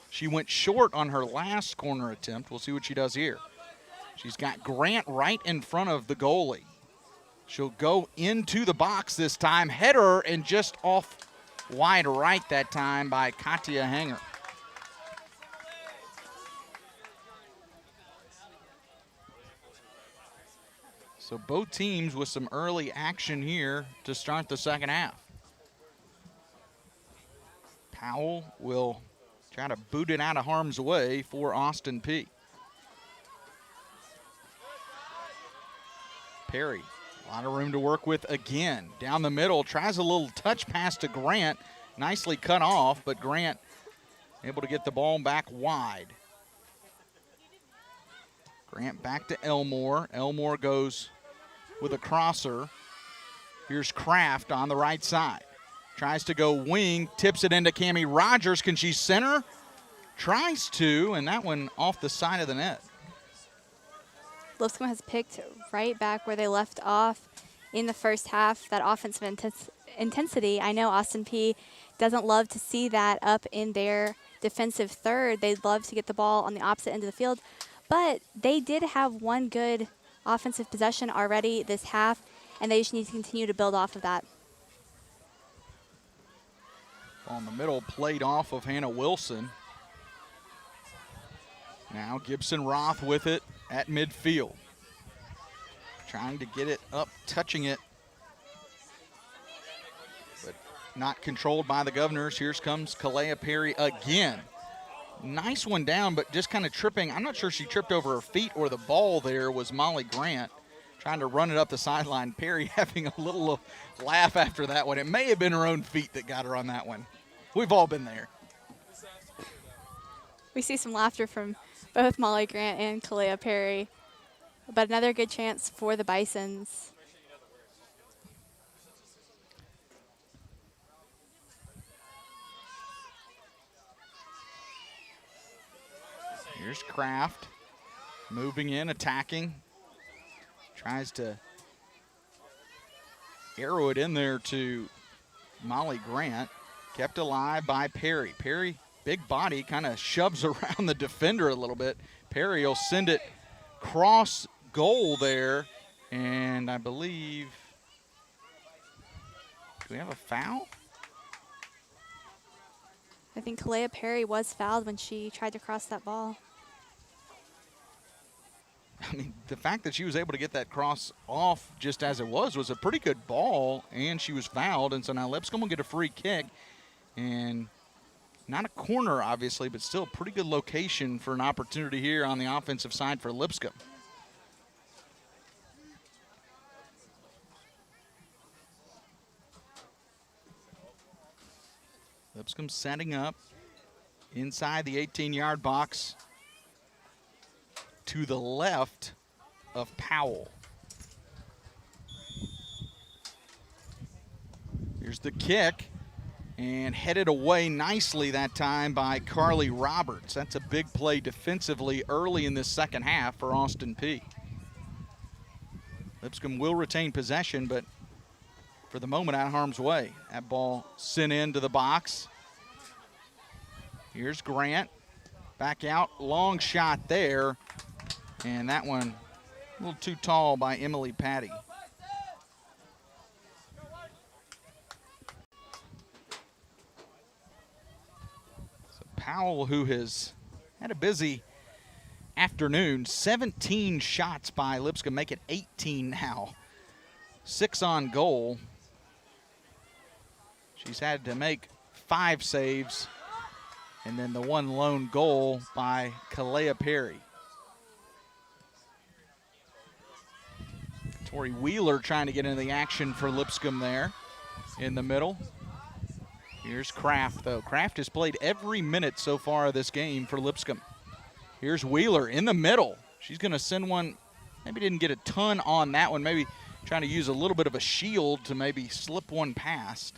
She went short on her last corner attempt. We'll see what she does here. She's got Grant right in front of the goalie. She'll go into the box this time. Header, and just off wide right that time by Katia Hanger. So both teams with some early action here to start the second half. Powell will try to boot it out of harm's way for Austin Peay. Perry, a lot of room to work with again. Down the middle, tries a little touch pass to Grant. Nicely cut off, but Grant able to get the ball back wide. Grant back to Elmore. Elmore goes with a crosser. Here's Kraft on the right side. Tries to go wing, tips it into Cammie Rogers. Can she center? Tries to, and that one off the side of the net. Lipscomb has picked right back where they left off in the first half, that offensive intensity. I know Austin Peay doesn't love to see that up in their defensive third. They'd love to get the ball on the opposite end of the field. but they did have one good offensive possession already this half, and they just need to continue to build off of that. On the middle, played off of Hannah Wilson. Now Gibson Roth with it at midfield. Trying to get it up, touching it, but not controlled by the Governors. Here comes Kalea Perry again. Nice one down, but just kind of tripping. I'm not sure she tripped over her feet or the ball there was Molly Grant trying to run it up the sideline. Perry having a little laugh after that one. It may have been her own feet that got her on that one. We've all been there. We see some laughter from both Molly Grant and Kalea Perry, but another good chance for the Bisons. Here's Kraft moving in, attacking. Tries to arrow it in there to Molly Grant. Kept alive by Perry. Perry, big body, kind of shoves around the defender a little bit. Perry will send it cross goal there. And I believe, do we have a foul? I think Kalea Perry was fouled when she tried to cross that ball. I mean, the fact that she was able to get that cross off just as it was a pretty good ball, and she was fouled. And so now Lipscomb will get a free kick. And not a corner, obviously, but still a pretty good location for an opportunity here on the offensive side for Lipscomb. Lipscomb setting up inside the 18-yard box to the left of Powell. Here's the kick, and headed away nicely that time by Carly Roberts. That's a big play defensively early in this second half for Austin Peay. Lipscomb will retain possession, but for the moment out of harm's way. That ball sent into the box. Here's Grant. Back out, long shot there. And that one a little too tall by Emily Patty. So Powell, who has had a busy afternoon, 17 shots by Lipscomb, make it 18 now. 6 on goal. She's had to make 5 saves, and then the one lone goal by Kalea Perry. Tori Wheeler trying to get into the action for Lipscomb there in the middle. Here's Kraft, though. Kraft has played every minute so far of this game for Lipscomb. Here's Wheeler in the middle. She's going to send one. Maybe didn't get a ton on that one. Maybe trying to use a little bit of a shield to maybe slip one past.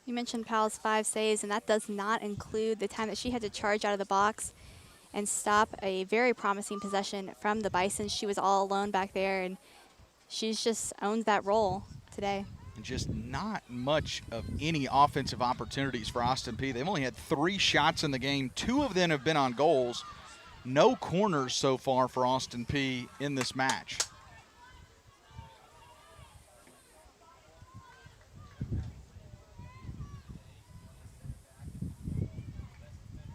You mentioned Powell's 5 saves, and that does not include the time that she had to charge out of the box and stop a very promising possession from the Bisons. She was all alone back there, and she's just owned that role today. And just not much of any offensive opportunities for Austin Peay. They've only had 3 shots in the game. 2 of them have been on goals. No corners so far for Austin Peay in this match.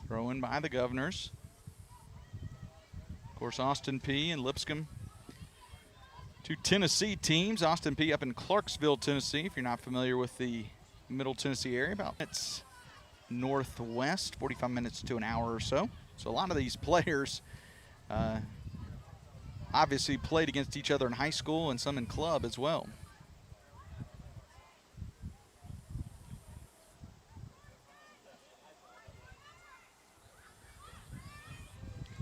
Throw in by the Governors. Of course, Austin Peay and Lipscomb, 2 Tennessee teams. Austin Peay up in Clarksville, Tennessee, if you're not familiar with the Middle Tennessee area. It's northwest, 45 minutes to an hour or so. So a lot of these players obviously played against each other in high school and some in club as well.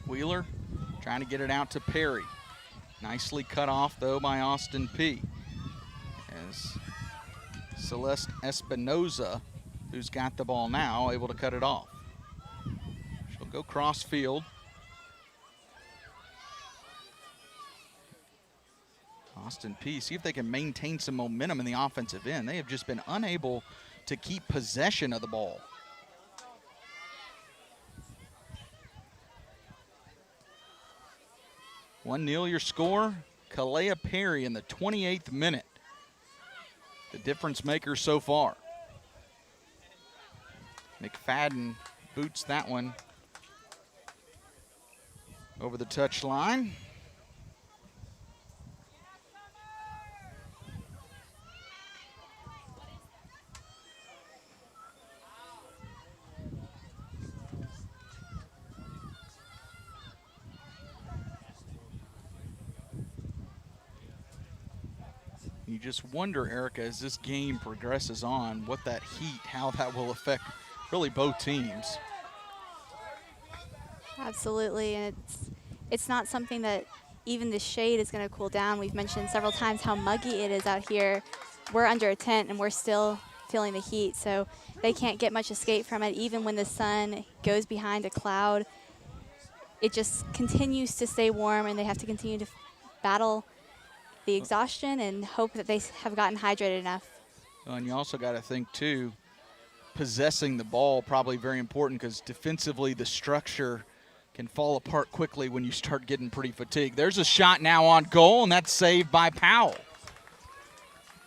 Wheeler trying to get it out to Perry. Nicely cut off, though, by Austin Peay. As Celeste Espinoza, who's got the ball now, able to cut it off. She'll go cross field. Austin Peay, see if they can maintain some momentum in the offensive end. They have just been unable to keep possession of the ball. 1-0 your score. Kalea Perry in the 28th minute. The difference maker so far. McFadden boots that one over the touch line. You just wonder, Erica, as this game progresses on, what that heat, how that will affect really both teams. Absolutely, and it's not something that even the shade is going to cool down. We've mentioned several times how muggy it is out here. We're under a tent, and we're still feeling the heat, so they can't get much escape from it. Even when the sun goes behind a cloud, it just continues to stay warm, and they have to continue to battle the exhaustion and hope that they have gotten hydrated enough. And you also got to think, too, possessing the ball probably very important, because defensively the structure can fall apart quickly when you start getting pretty fatigued. There's a shot now on goal, and that's saved by Powell.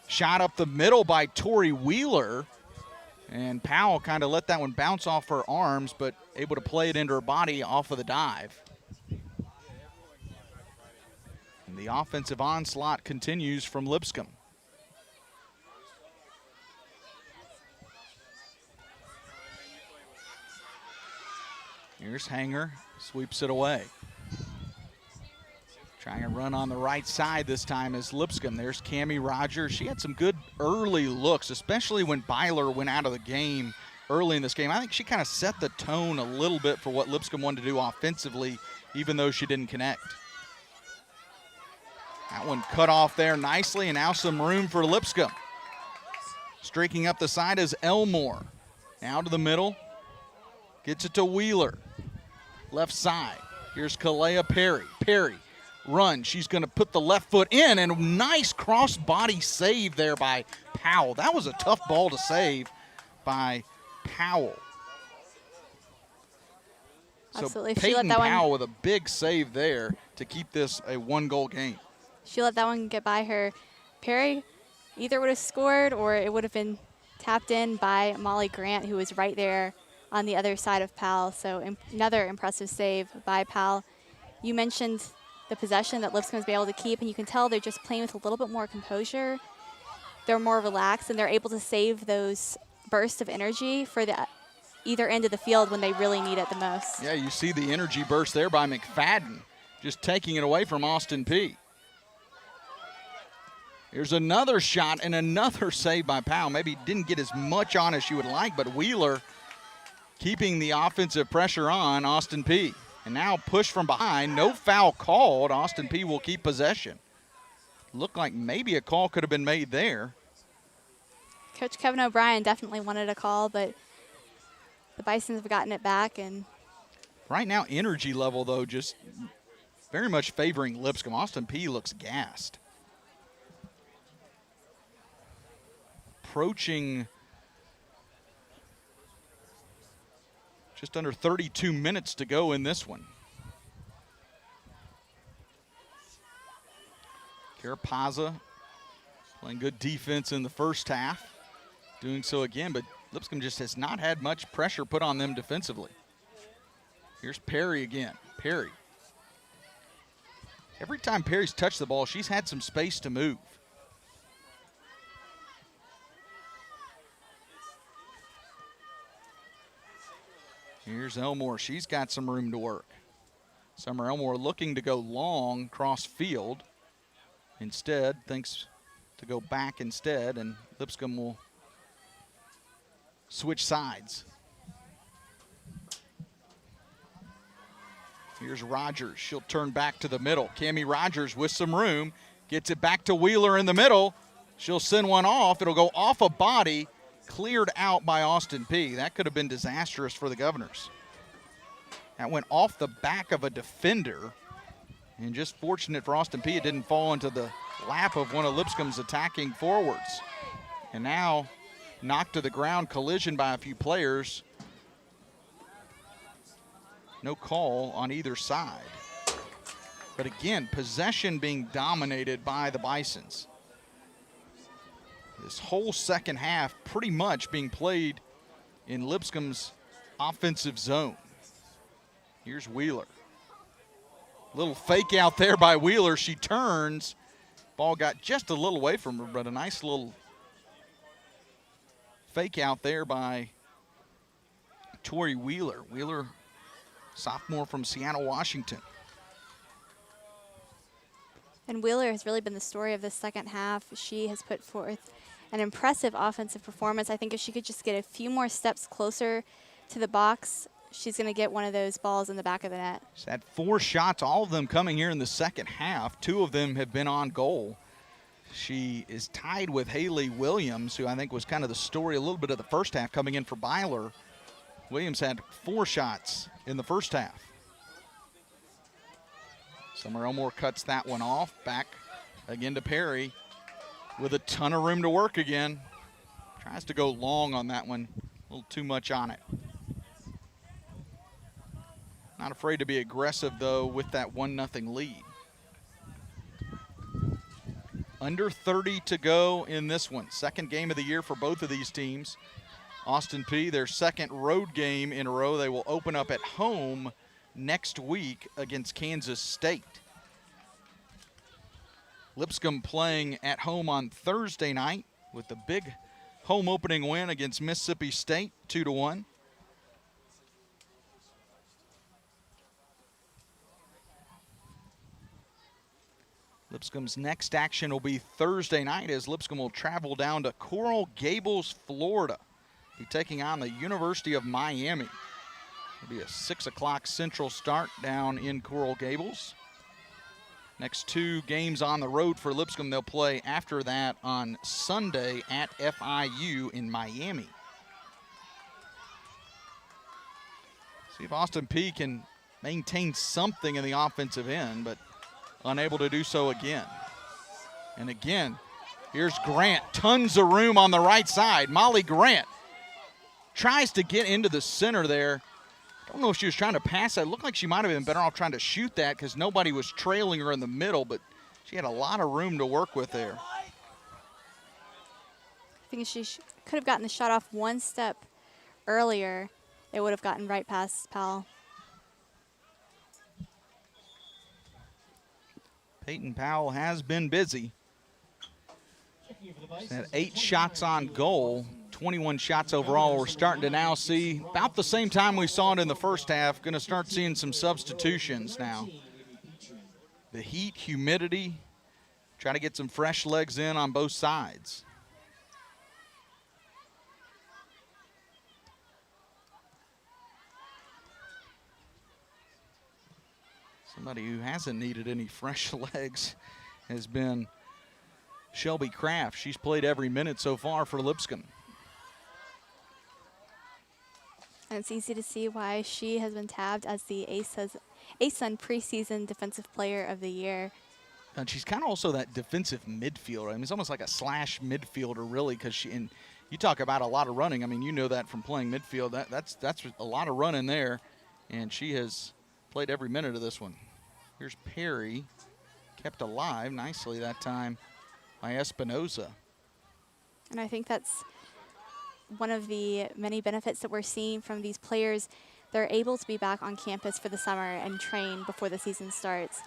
Shot up the middle by Tori Wheeler, and Powell kind of let that one bounce off her arms, but able to play it into her body off of the dive. And the offensive onslaught continues from Lipscomb. Here's Hanger, sweeps it away. Trying to run on the right side this time is Lipscomb. There's Cammie Rogers. She had some good early looks, especially when Byler went out of the game early in this game. I think she kind of set the tone a little bit for what Lipscomb wanted to do offensively, even though she didn't connect. That one cut off there nicely, and now some room for Lipscomb. Streaking up the side is Elmore. Now to the middle. Gets it to Wheeler. Left side. Here's Kalea Perry. Perry run. She's going to put the left foot in, and a nice cross-body save there by Powell. That was a tough ball to save by Powell. Absolutely. So Peyton Powell with a big save there to keep this a one-goal game. She let that one get by her. Perry either would have scored or it would have been tapped in by Molly Grant, who was right there on the other side of Powell. So another impressive save by Powell. You mentioned the possession that Lipscomb's been able to keep, and you can tell they're just playing with a little bit more composure. They're more relaxed, and they're able to save those bursts of energy for the either end of the field when they really need it the most. Yeah, you see the energy burst there by McFadden, just taking it away from Austin Peay. Here's another shot and another save by Powell. Maybe didn't get as much on as she would like, but Wheeler keeping the offensive pressure on Austin Peay. And now push from behind, no foul called. Austin Peay will keep possession. Looked like maybe a call could have been made there. Coach Kevin O'Brien definitely wanted a call, but the Bisons have gotten it back. And right now, energy level, though, just very much favoring Lipscomb. Austin Peay looks gassed. Approaching just under 32 minutes to go in this one. Carapaza playing good defense in the first half. Doing so again, but Lipscomb just has not had much pressure put on them defensively. Here's Perry again. Perry. Every time Perry's touched the ball, she's had some space to move. Here's Elmore. She's got some room to work. Summer Elmore looking to go long cross field. Instead, thinks to go back instead, and Lipscomb will switch sides. Here's Rogers. She'll turn back to the middle. Cammie Rogers with some room. Gets it back to Wheeler in the middle. She'll send one off. It'll go off a body. Cleared out by Austin Peay. That could have been disastrous for the Governors. That went off the back of a defender. And just fortunate for Austin Peay, it didn't fall into the lap of one of Lipscomb's attacking forwards. And now knocked to the ground, collision by a few players. No call on either side. But again, possession being dominated by the Bisons. This whole second half pretty much being played in Lipscomb's offensive zone. Here's Wheeler. Little fake out there by Wheeler. She turns. Ball got just a little away from her, but a nice little fake out there by Tori Wheeler. Wheeler, sophomore from Seattle, Washington. And Wheeler has really been the story of this second half. She has put forth an impressive offensive performance. I think if she could just get a few more steps closer to the box, she's going to get one of those balls in the back of the net. She's had 4 shots, all of them coming here in the second half. 2 of them have been on goal. She is tied with Haley Williams, who I think was kind of the story a little bit of the first half coming in for Byler. Williams had 4 shots in the first half. Summer Elmore cuts that one off. Back again to Perry with a ton of room to work again. Tries to go long on that one. A little too much on it. Not afraid to be aggressive, though, with that 1-0 lead. Under 30 to go in this one. Second game of the year for both of these teams. Austin Peay, their second road game in a row. They will open up at home next week against Kansas State. Lipscomb playing at home on Thursday night with the big home opening win against Mississippi State, 2-1. Lipscomb's next action will be Thursday night as Lipscomb will travel down to Coral Gables, Florida. Be taking on the University of Miami. It'll be a 6 o'clock Central start down in Coral Gables. Next 2 games on the road for Lipscomb. They'll play after that on Sunday at FIU in Miami. See if Austin Peay can maintain something in the offensive end, but unable to do so again. And again, here's Grant. Tons of room on the right side. Molly Grant tries to get into the center there. Don't know if she was trying to pass that. It looked like she might have been better off trying to shoot that because nobody was trailing her in the middle, but she had a lot of room to work with there. I think she could have gotten the shot off one step earlier. It would have gotten right past Powell. Peyton Powell has been busy. She's had 8 shots on goal, 21 shots overall. We're starting to now see about the same time we saw it in the first half. Going to start seeing some substitutions now. The heat, humidity, try to get some fresh legs in on both sides. Somebody who hasn't needed any fresh legs has been Shelby Kraft. She's played every minute so far for Lipscomb. And it's easy to see why she has been tabbed as the ASUN preseason defensive player of the year. And she's kind of also that defensive midfielder. I mean, it's almost like a slash midfielder, really, because and you talk about a lot of running. I mean, you know that from playing midfield. That's a lot of running there, and she has played every minute of this one. Here's Perry, kept alive nicely that time by Espinoza. And I think that's one of the many benefits that we're seeing from these players. They're able to be back on campus for the summer and train before the season starts.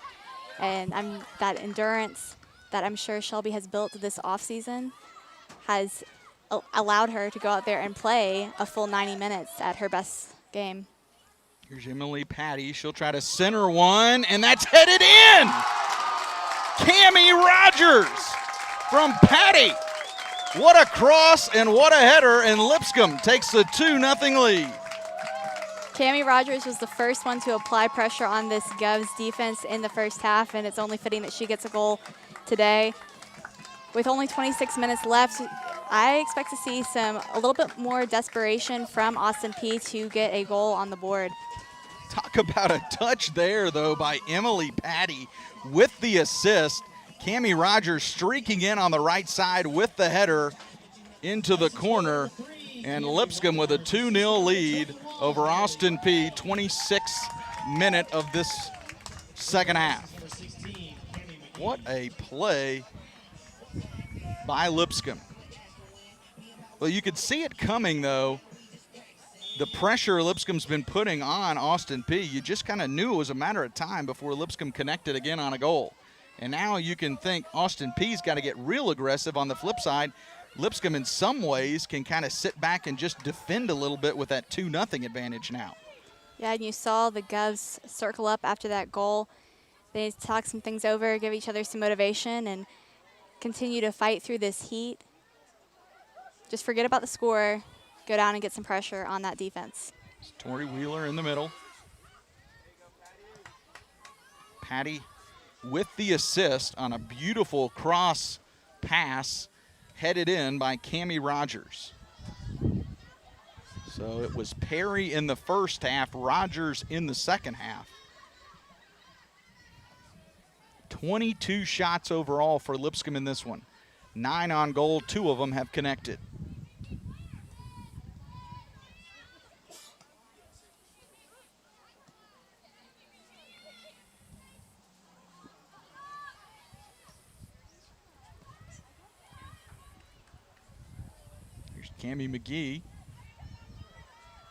And that endurance that I'm sure Shelby has built this offseason has allowed her to go out there and play a full 90 minutes at her best game. Here's Emily Patty. She'll try to center one, and that's headed in. Cammie Rogers from Patty. What a cross and what a header, and Lipscomb takes the 2-0 lead. Cammie Rogers was the first one to apply pressure on this Govs defense in the first half, and it's only fitting that she gets a goal today. With only 26 minutes left, I expect to see a little bit more desperation from Austin Peay to get a goal on the board. Talk about a touch there, though, by Emily Patty with the assist. Cammie Rogers streaking in on the right side with the header into the corner. And Lipscomb with a 2-0 lead over Austin Peay, 26th minute of this second half. What a play by Lipscomb. Well, you could see it coming, though. The pressure Lipscomb's been putting on Austin Peay, you just kind of knew it was a matter of time before Lipscomb connected again on a goal. And now you can think Austin Peay's got to get real aggressive. On the flip side, Lipscomb in some ways can kind of sit back and just defend a little bit with that 2-0 advantage now. Yeah, and you saw the Govs circle up after that goal. They talk some things over, give each other some motivation, and continue to fight through this heat. Just forget about the score, go down and get some pressure on that defense. It's Tori Wheeler in the middle. Patty with the assist on a beautiful cross pass headed in by Cammie Rogers. So it was Perry in the first half, Rogers in the second half. 22 shots overall for Lipscomb in this one. 9 on goal, 2 of them have connected. Here's Cammie McGee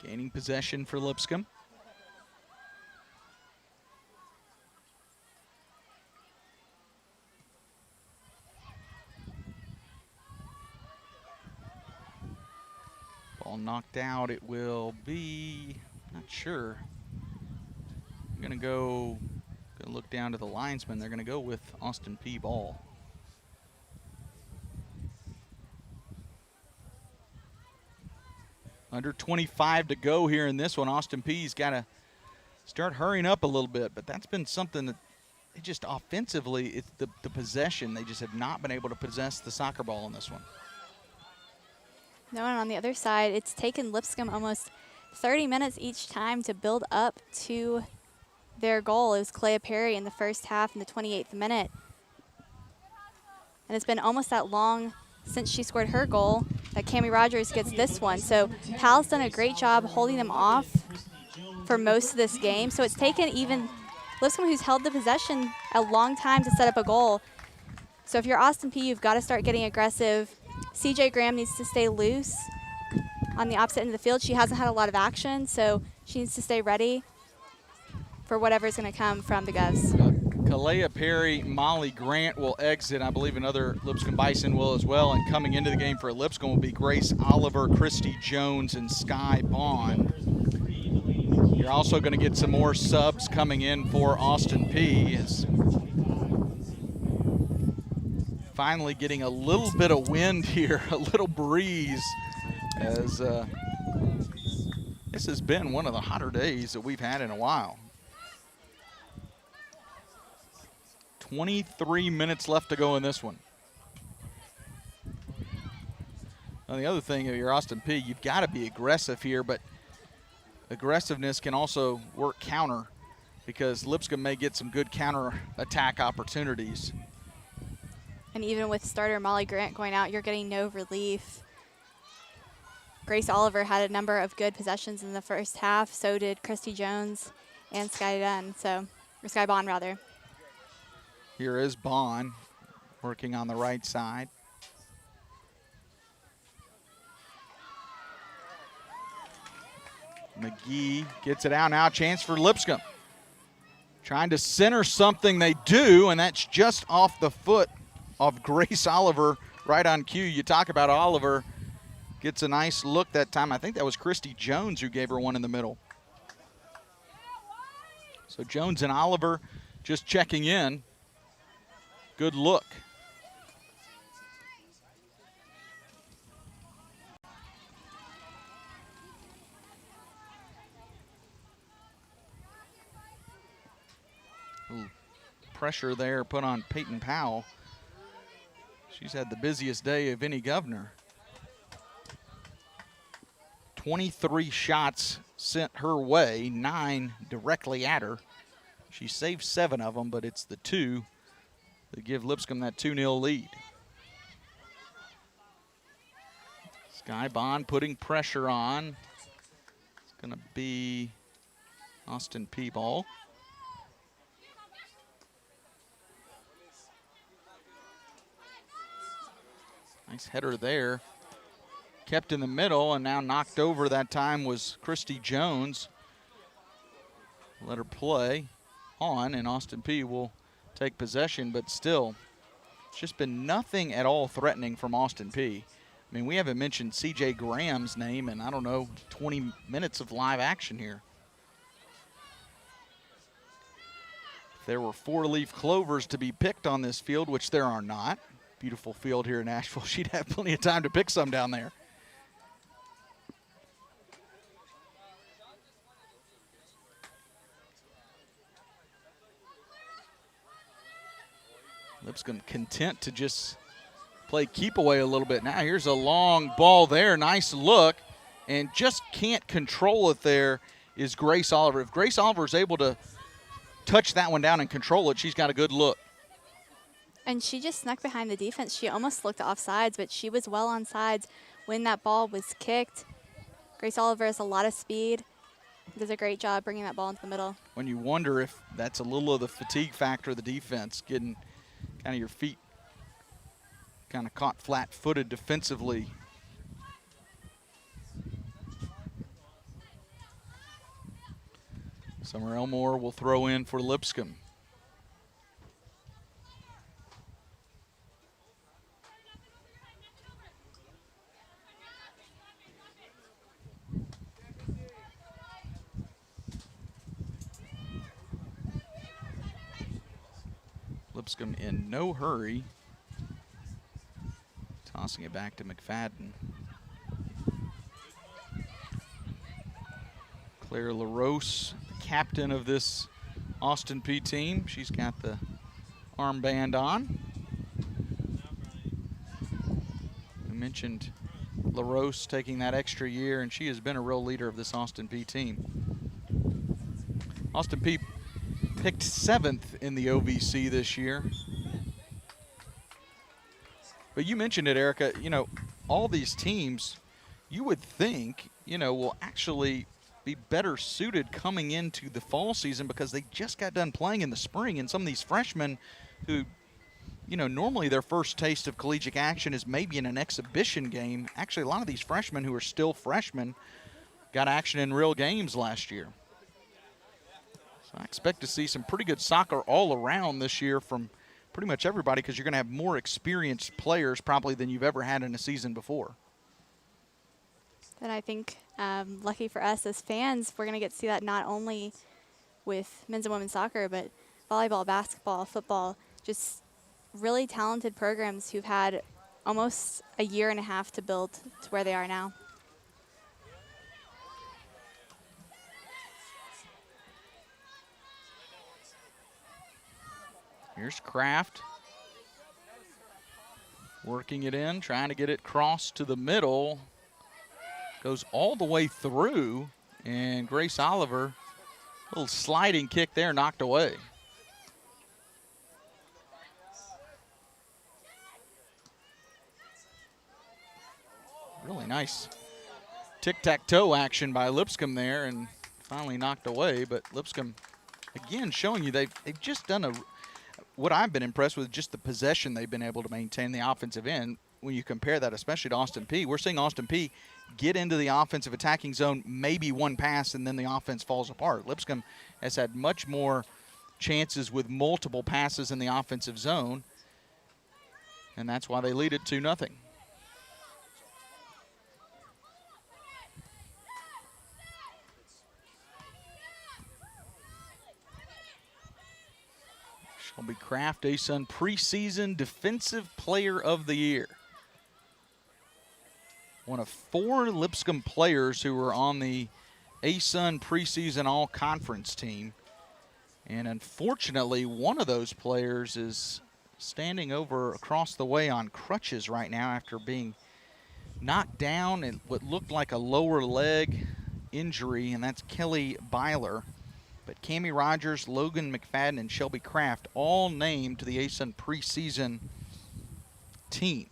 gaining possession for Lipscomb. Ball knocked out. It will be, not sure. I'm going to go look down to the linesman. They're going to go with Austin Peay ball. Under 25 to go here in this one. Austin Peay's got to start hurrying up a little bit, but that's been something that they just offensively, it's the possession. They just have not been able to possess the soccer ball in this one. No, and on the other side, it's taken Lipscomb almost 30 minutes each time to build up to their goal. It was Kalea Perry in the first half in the 28th minute. And it's been almost that long since she scored her goal that Cammie Rogers gets this one. So Pal's done a great job holding them off for most of this game. So it's taken even Lipscomb, who's held the possession a long time, to set up a goal. So if you're Austin Peay, you've got to start getting aggressive. CJ Graham needs to stay loose on the opposite end of the field. She hasn't had a lot of action, so she needs to stay ready for whatever's going to come from the Govs. Kalea Perry, Molly Grant will exit. I believe another Lipscomb Bison will as well. And coming into the game for Lipscomb will be Grace Oliver, Christy Jones, and Sky Bond. You're also going to get some more subs coming in for Austin Peay. As finally getting a little bit of wind here, a little breeze, as this has been one of the hotter days that we've had in a while. 23 minutes left to go in this one. Now the other thing, if you're Austin Peay, you've got to be aggressive here, but aggressiveness can also work counter, because Lipscomb may get some good counter attack opportunities. And even with starter Molly Grant going out, you're getting no relief. Grace Oliver had a number of good possessions in the first half. So did Christy Jones and Sky Dunn, or Sky Bond rather. Here is Bond working on the right side. McGee gets it out now. Chance for Lipscomb. Trying to center something, they do, and that's just off the foot of Grace Oliver, right on cue. You talk about Oliver. Gets a nice look that time. I think that was Christy Jones who gave her one in the middle. So Jones and Oliver just checking in. Good look. Ooh, pressure there put on Peyton Powell. She's had the busiest day of any governor. 23 shots sent her way, 9 directly at her. She saved 7 of them, but it's the 2 that give Lipscomb that 2-0 lead. Sky Bond putting pressure on. It's going to be Austin Peay ball. Nice header there. Kept in the middle and now knocked over. That time was Christy Jones. Let her play on, and Austin Peay will take possession, but still, it's just been nothing at all threatening from Austin Peay. I mean, we haven't mentioned C.J. Graham's name in, I don't know, 20 minutes of live action here. If there were 4-leaf clovers to be picked on this field, which there are not, beautiful field here in Nashville, she'd have plenty of time to pick some down there. Lipscomb content to just play keep away a little bit. Now here's a long ball there, nice look, and just can't control it there is Grace Oliver. If Grace Oliver is able to touch that one down and control it, she's got a good look. And she just snuck behind the defense. She almost looked offsides, but she was well on sides when that ball was kicked. Grace Oliver has a lot of speed. Does a great job bringing that ball into the middle. When you wonder if that's a little of the fatigue factor of the defense, getting kind of your feet kind of caught flat-footed defensively. Summer Elmore will throw in for Lipscomb. Lipscomb in no hurry. Tossing it back to McFadden. Claire LaRose, the captain of this Austin Peay team. She's got the armband on. We mentioned LaRose taking that extra year, and she has been a real leader of this Austin Peay team. Austin Peay picked 7th in the OVC this year. But you mentioned it, Erica, you know, all these teams, you would think, you know, will actually be better suited coming into the fall season because they just got done playing in the spring, and some of these freshmen who, you know, normally their first taste of collegiate action is maybe in an exhibition game. Actually, a lot of these freshmen who are still freshmen got action in real games last year. So I expect to see some pretty good soccer all around this year from pretty much everybody because you're going to have more experienced players probably than you've ever had in a season before. And I think lucky for us as fans, we're going to get to see that not only with men's and women's soccer, but volleyball, basketball, football, just really talented programs who've had almost a year and a half to build to where they are now. Here's Kraft. Working it in, trying to get it crossed to the middle. Goes all the way through, and Grace Oliver, a little sliding kick there, knocked away. Really nice tic-tac-toe action by Lipscomb there, and finally knocked away. But Lipscomb, again, showing you they've just done what I've been impressed with, just the possession they've been able to maintain the offensive end. When you compare that, especially to Austin Peay, we're seeing Austin Peay get into the offensive attacking zone, maybe one pass, and then the offense falls apart. Lipscomb has had much more chances with multiple passes in the offensive zone, and that's why they lead it 2-0. Shelby Kraft, ASUN preseason Defensive Player of the Year. One of 4 Lipscomb players who were on the ASUN preseason all-conference team. And unfortunately, one of those players is standing over across the way on crutches right now after being knocked down in what looked like a lower leg injury, and that's Kelly Byler. But Cammie Rogers, Logan McFadden, and Shelby Kraft all named to the ASUN preseason team.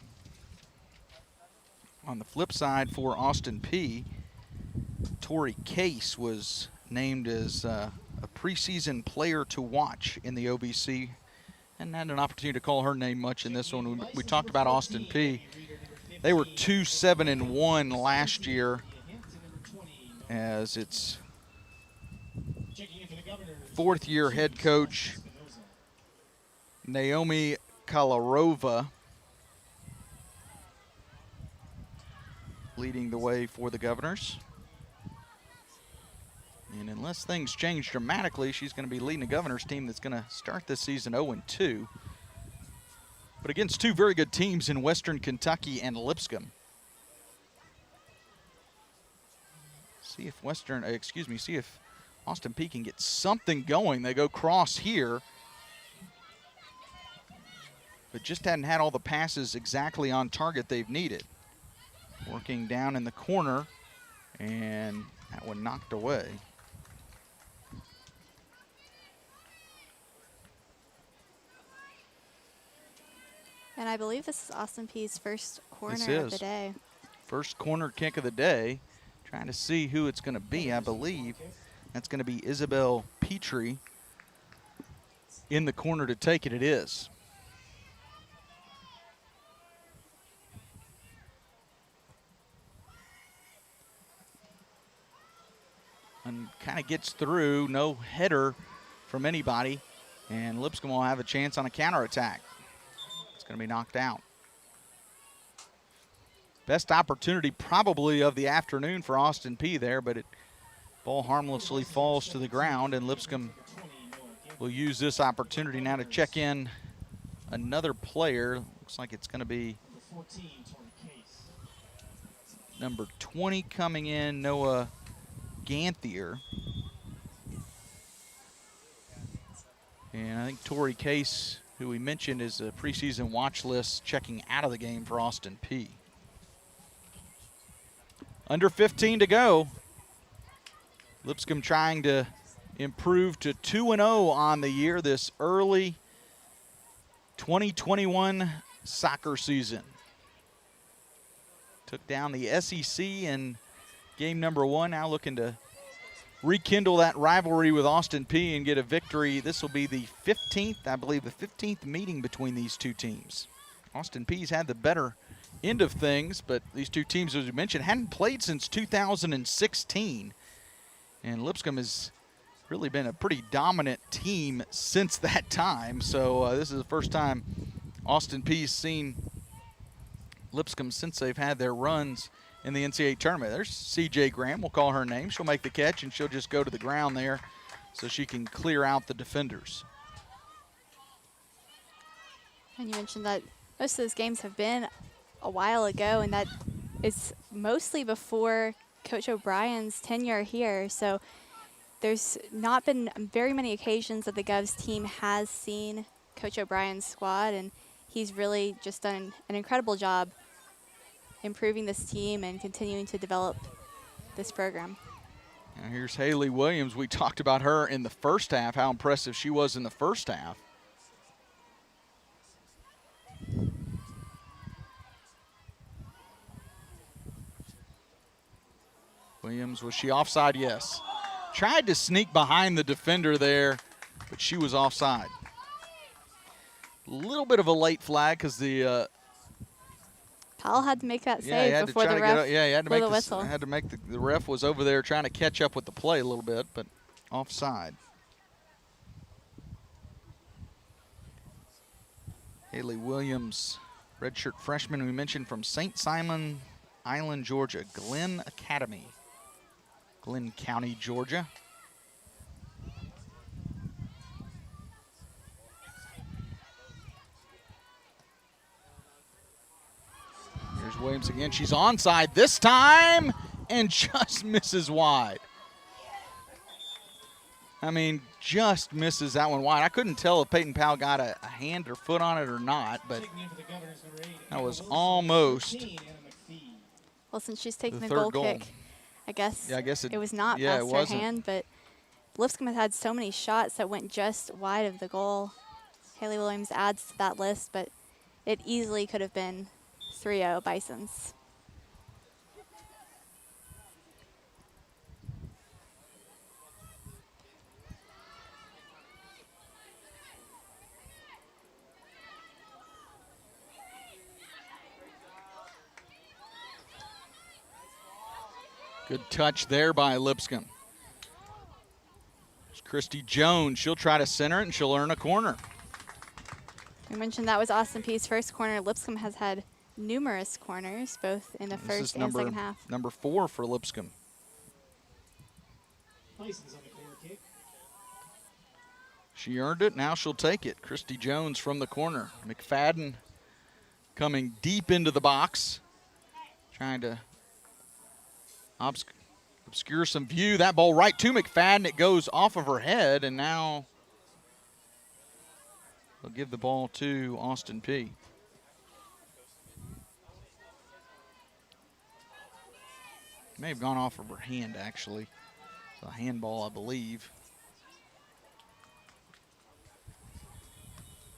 On the flip side for Austin Peay, Tori Case was named as a preseason player to watch in the OVC, and had an opportunity to call her name much in this one. We talked about Austin Peay. They were 2-7-1 last year, as it's fourth-year head coach Naomi Kolarova leading the way for the Governors. And unless things change dramatically, she's going to be leading a Governors team that's going to start this season 0-2. But against two very good teams in Western Kentucky and Lipscomb. See if see if Austin Peay can get something going. They go cross here, but just hadn't had all the passes exactly on target they've needed. Working down in the corner, and that one knocked away. And I believe this is Austin Peay's first corner of the day. First corner kick of the day. Trying to see who it's going to be. I believe that's going to be Isabel Petrie in the corner to take it. It is. And kind of gets through. No header from anybody. And Lipscomb will have a chance on a counterattack. It's going to be knocked out. Best opportunity probably of the afternoon for Austin Peay there, but it ball harmlessly falls to the ground, and Lipscomb will use this opportunity now to check in another player. Looks like it's going to be number 20 coming in, Noah Ganthier. And I think Tori Case, who we mentioned is a preseason watch list, checking out of the game for Austin Peay. Under 15 to go. Lipscomb trying to improve to 2-0 on the year this early 2021 soccer season. Took down the SEC in game number 1. Now looking to rekindle that rivalry with Austin Peay and get a victory. This will be the 15th, I believe, the 15th meeting between these two teams. Austin Peay's had the better end of things, but these two teams, as we mentioned, hadn't played since 2016. And Lipscomb has really been a pretty dominant team since that time. So this is the first time Austin Peay's seen Lipscomb since they've had their runs in the NCAA tournament. There's C.J. Graham. We'll call her name. She'll make the catch, and she'll just go to the ground there so she can clear out the defenders. And you mentioned that most of those games have been a while ago, and that is mostly before Coach O'Brien's tenure here. So there's not been very many occasions that the Govs team has seen Coach O'Brien's squad, and he's really just done an incredible job improving this team and continuing to develop this program. Now here's Haley Williams. We talked about her in the first half, how impressive she was in the first half. Williams, was she offside? Yes. Tried to sneak behind the defender there, but she was offside. A little bit of a late flag because the Powell had to make that save before the ref blew the whistle. Had to make the ref was over there trying to catch up with the play a little bit, but offside. Haley Williams, redshirt freshman we mentioned from St. Simon Island, Georgia, Glenn Academy, Glenn County, Georgia. Here's Williams again. She's onside this time and just misses wide. I mean, just misses that one wide. I couldn't tell if Peyton Powell got a hand or foot on it or not, but that was almost. Well, since she's taking the goal kick, I guess it was not past her hand, but Lipscomb has had so many shots that went just wide of the goal. Haley Williams adds to that list, but it easily could have been 3-0 Bisons. Good touch there by Lipscomb. There's Christy Jones. She'll try to center it, and she'll earn a corner. We mentioned that was Austin Peay's first corner. Lipscomb has had numerous corners, both in the first and second half. Number 4 for Lipscomb. Bison's on the corner kick. She earned it. Now she'll take it. Christy Jones from the corner. McFadden coming deep into the box, trying to obscure some view. That ball right to McFadden. It goes off of her head, and now they'll give the ball to Austin Peay. May have gone off of her hand, actually. It's a handball, I believe.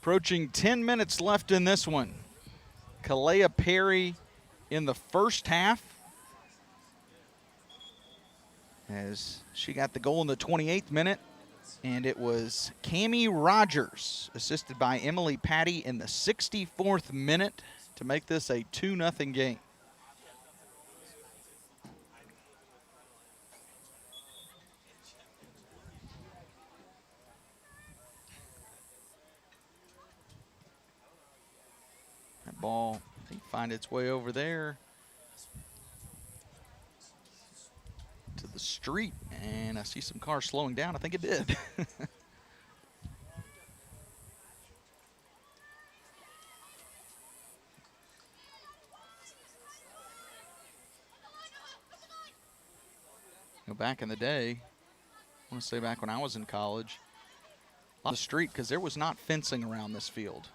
Approaching 10 minutes left in this one. Kalea Perry in the first half, as she got the goal in the 28th minute, and it was Cammie Rogers, assisted by Emily Patty in the 64th minute to make this a 2-0 game. That ball, I think, find its way over there to the street, and I see some cars slowing down. I think it did. You know, back in the day, I want to say back when I was in college, on the street, because there was not fencing around this field.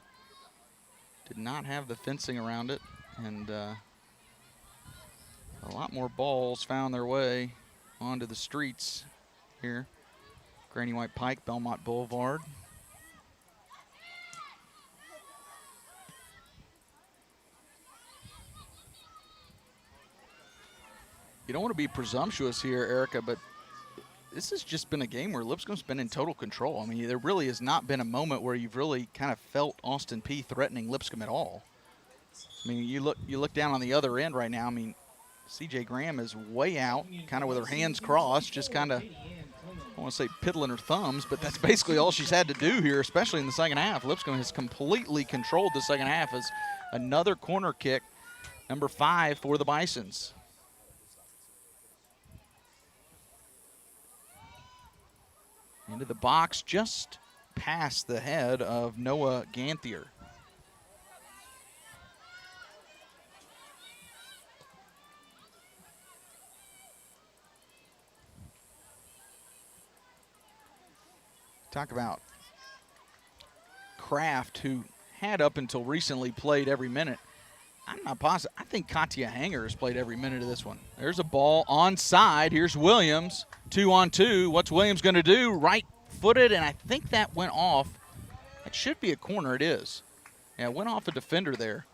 Did not have the fencing around it, and a lot more balls found their way onto the streets here. Granny White Pike, Belmont Boulevard. You don't want to be presumptuous here, Erica, but this has just been a game where Lipscomb's been in total control. I mean, there really has not been a moment where you've really kind of felt Austin Peay threatening Lipscomb at all. I mean, you look down on the other end right now. I mean, C.J. Graham is way out, kind of with her hands crossed, just kind of, I want to say piddling her thumbs, but that's basically all she's had to do here, especially in the second half. Lipscomb has completely controlled the second half as another corner kick, number 5 for the Bisons. Into the box, just past the head of Noah Ganthier. Talk about Kraft, who had up until recently played every minute. I'm not positive. I think Katya Hanger has played every minute of this one. There's a ball onside. Here's Williams. 2-on-2. What's Williams going to do? Right-footed, and I think that went off. It should be a corner. It is. Yeah, it went off a defender there.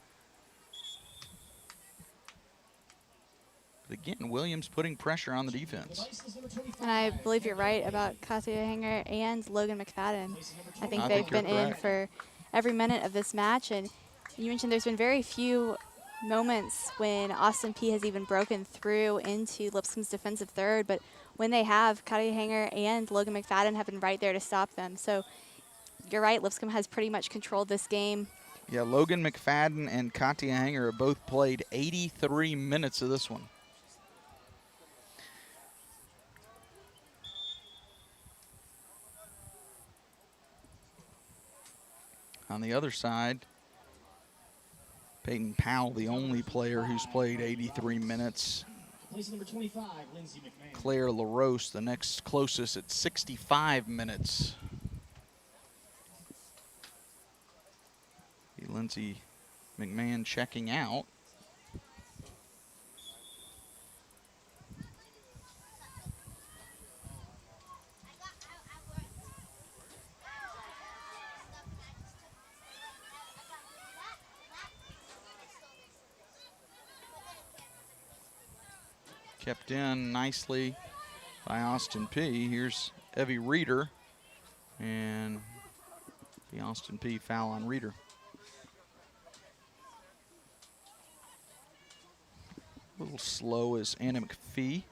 But again, Williams putting pressure on the defense. And I believe you're right about Katya Hanger and Logan McFadden. I think they've been in for every minute of this match. And you mentioned there's been very few moments when Austin Peay has even broken through into Lipscomb's defensive third, but when they have, Katya Hanger and Logan McFadden have been right there to stop them. So you're right, Lipscomb has pretty much controlled this game. Yeah, Logan McFadden and Katya Hanger have both played 83 minutes of this one. On the other side, Peyton Powell, the only player who's played 83 minutes. Place number 25, Lindsay McMahon. Claire LaRose, the next closest at 65 minutes. Lindsay McMahon checking out. Kept in nicely by Austin Peay. Here's Evie Reeder, and the Austin Peay foul on Reeder. A little slow is Anna McPhee.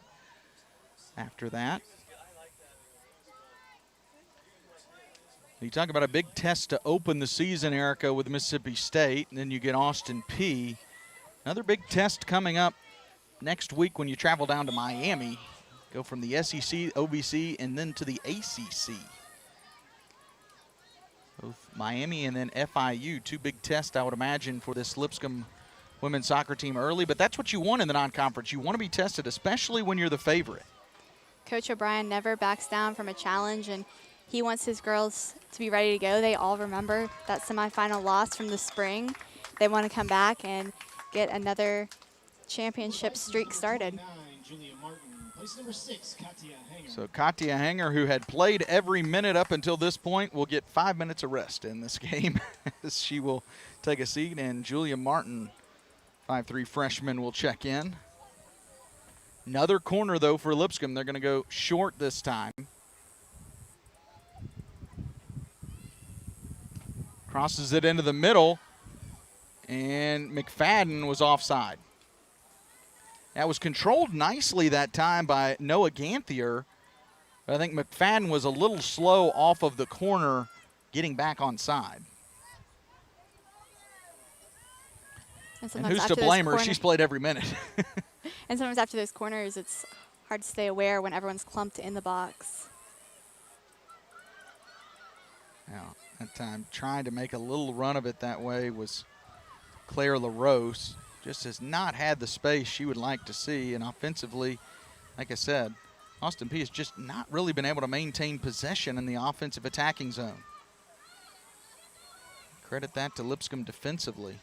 after that. You talk about a big test to open the season, Erica, with Mississippi State, and then you get Austin Peay. Another big test coming up next week when you travel down to Miami. Go from the SEC, OVC, and then to the ACC. Both Miami and then FIU, two big tests, I would imagine, for this Lipscomb women's soccer team early. But that's what you want in the non-conference. You want to be tested, especially when you're the favorite. Coach O'Brien never backs down from a challenge, and he wants his girls to be ready to go. They all remember that semifinal loss from the spring. They want to come back and get another championship streak started. So Katia Hanger, who had played every minute up until this point, will get 5 minutes of rest in this game as she will take a seat, and Julia Martin, 5'3" freshman, will check in. Another corner, though, for Lipscomb. They're going to go short this time. Crosses it into the middle, and McFadden was offside. That was controlled nicely that time by Noah Ganthier. But I think McFadden was a little slow off of the corner getting back on side. And who's to blame her? She's played every minute. And sometimes after those corners, it's hard to stay aware when everyone's clumped in the box. Now, that time trying to make a little run of it that way was Claire LaRose. Just has not had the space she would like to see. And offensively, like I said, Austin Peay has just not really been able to maintain possession in the offensive attacking zone. Credit that to Lipscomb defensively.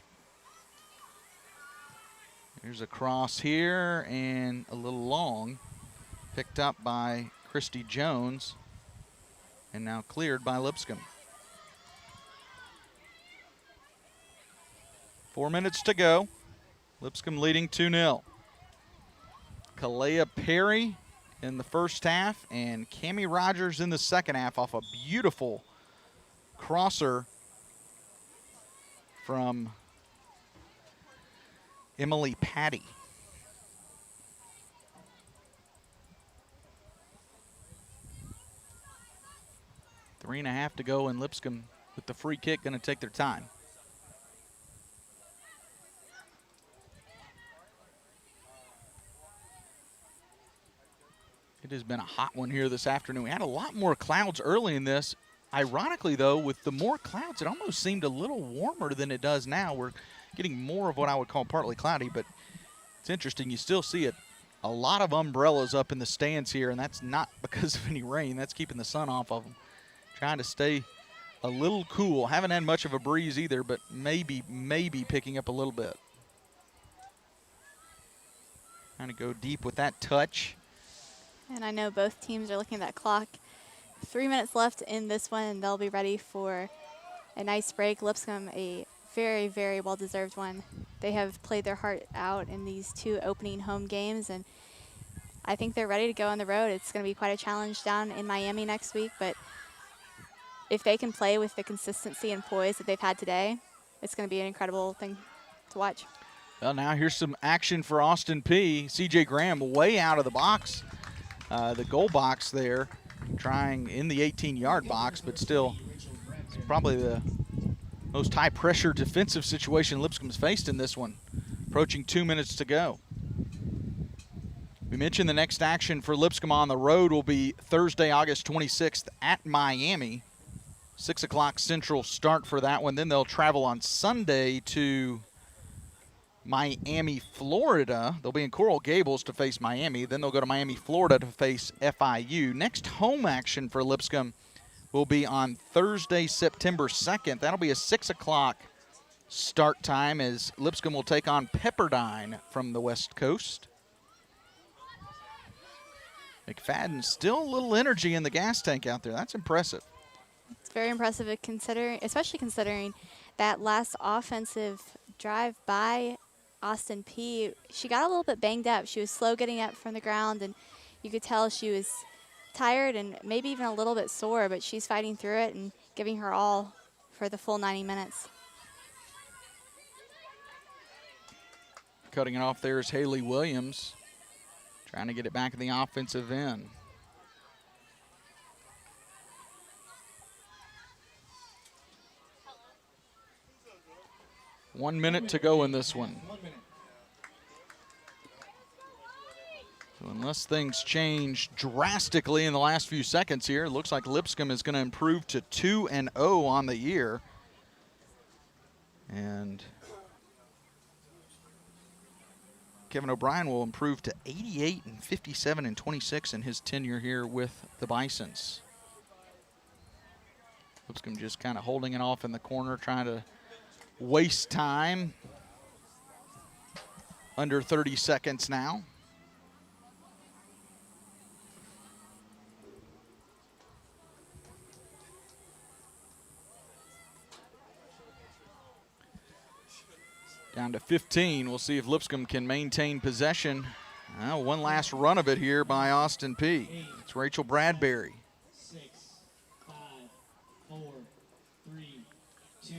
Here's a cross here and a little long. Picked up by Christy Jones and now cleared by Lipscomb. 4 minutes to go. Lipscomb leading 2-0. Kalea Perry in the first half and Cammie Rogers in the second half off a beautiful crosser from Emily Patty. Three and a half to go, and Lipscomb with the free kick going to take their time. It has been a hot one here this afternoon. We had a lot more clouds early in this. Ironically, though, with the more clouds, it almost seemed a little warmer than it does now. We're getting more of what I would call partly cloudy, but it's interesting. You still see a lot of umbrellas up in the stands here, and that's not because of any rain. That's keeping the sun off of them. Trying to stay a little cool. Haven't had much of a breeze either, but maybe picking up a little bit. Trying to go deep with that touch. And I know both teams are looking at that clock. 3 minutes left in this one, and they'll be ready for a nice break. Lipscomb, a very, very well-deserved one. They have played their heart out in these two opening home games, and I think they're ready to go on the road. It's going to be quite a challenge down in Miami next week, but if they can play with the consistency and poise that they've had today, it's going to be an incredible thing to watch. Well, now here's some action for Austin Peay. C.J. Graham way out of the box, the goal box there, trying in the 18-yard box, but still it's probably the most high-pressure defensive situation Lipscomb's faced in this one. Approaching 2 minutes to go. We mentioned the next action for Lipscomb on the road will be Thursday, August 26th at Miami. 6 o'clock Central start for that one. Then they'll travel on Sunday to Miami, Florida. They'll be in Coral Gables to face Miami. Then they'll go to Miami, Florida to face FIU. Next home action for Lipscomb will be on Thursday, September 2nd. That'll be a 6 o'clock start time as Lipscomb will take on Pepperdine from the West Coast. McFadden still a little energy in the gas tank out there. That's impressive. It's very impressive, especially considering that last offensive drive by Austin Peay. She got a little bit banged up. She was slow getting up from the ground, and you could tell she was tired and maybe even a little bit sore, but she's fighting through it and giving her all for the full 90 minutes. Cutting it off there is Haley Williams. Trying to get it back in the offensive end. One minute to go in this one. So unless things change drastically in the last few seconds here, it looks like Lipscomb is going to improve to 2-0 on the year. And Kevin O'Brien will improve to 88 and 57 and 26 in his tenure here with the Bisons. Lipscomb just kind of holding it off in the corner, trying to waste time. Under 30 seconds now. Down to 15. We'll see if Lipscomb can maintain possession. One last run of it here by Austin Peay. It's Rachel Bradbury. 6, 5, 4, 3, 2.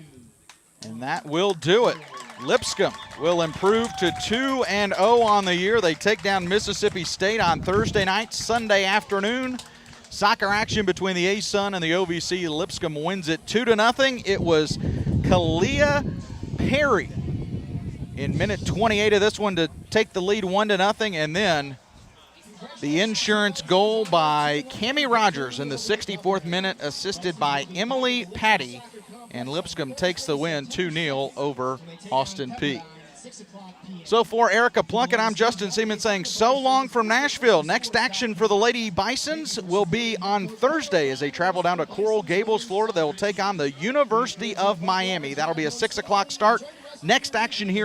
And that will do it. Lipscomb will improve to 2-0 on the year. They take down Mississippi State on Thursday night, Sunday afternoon. Soccer action between the A-Sun and the OVC. Lipscomb wins it 2-0. It was Kalea Perry in minute 28 of this one to take the lead 1-0, and then the insurance goal by Cammie Rogers in the 64th minute, assisted by Emily Patty, and Lipscomb takes the win 2-0 over Austin Peay. So for Erica Plunkett, I'm Justin Seaman saying so long from Nashville. Next action for the Lady Bisons will be on Thursday as they travel down to Coral Gables, Florida. They will take on the University of Miami. That'll be a 6 o'clock start. Next action here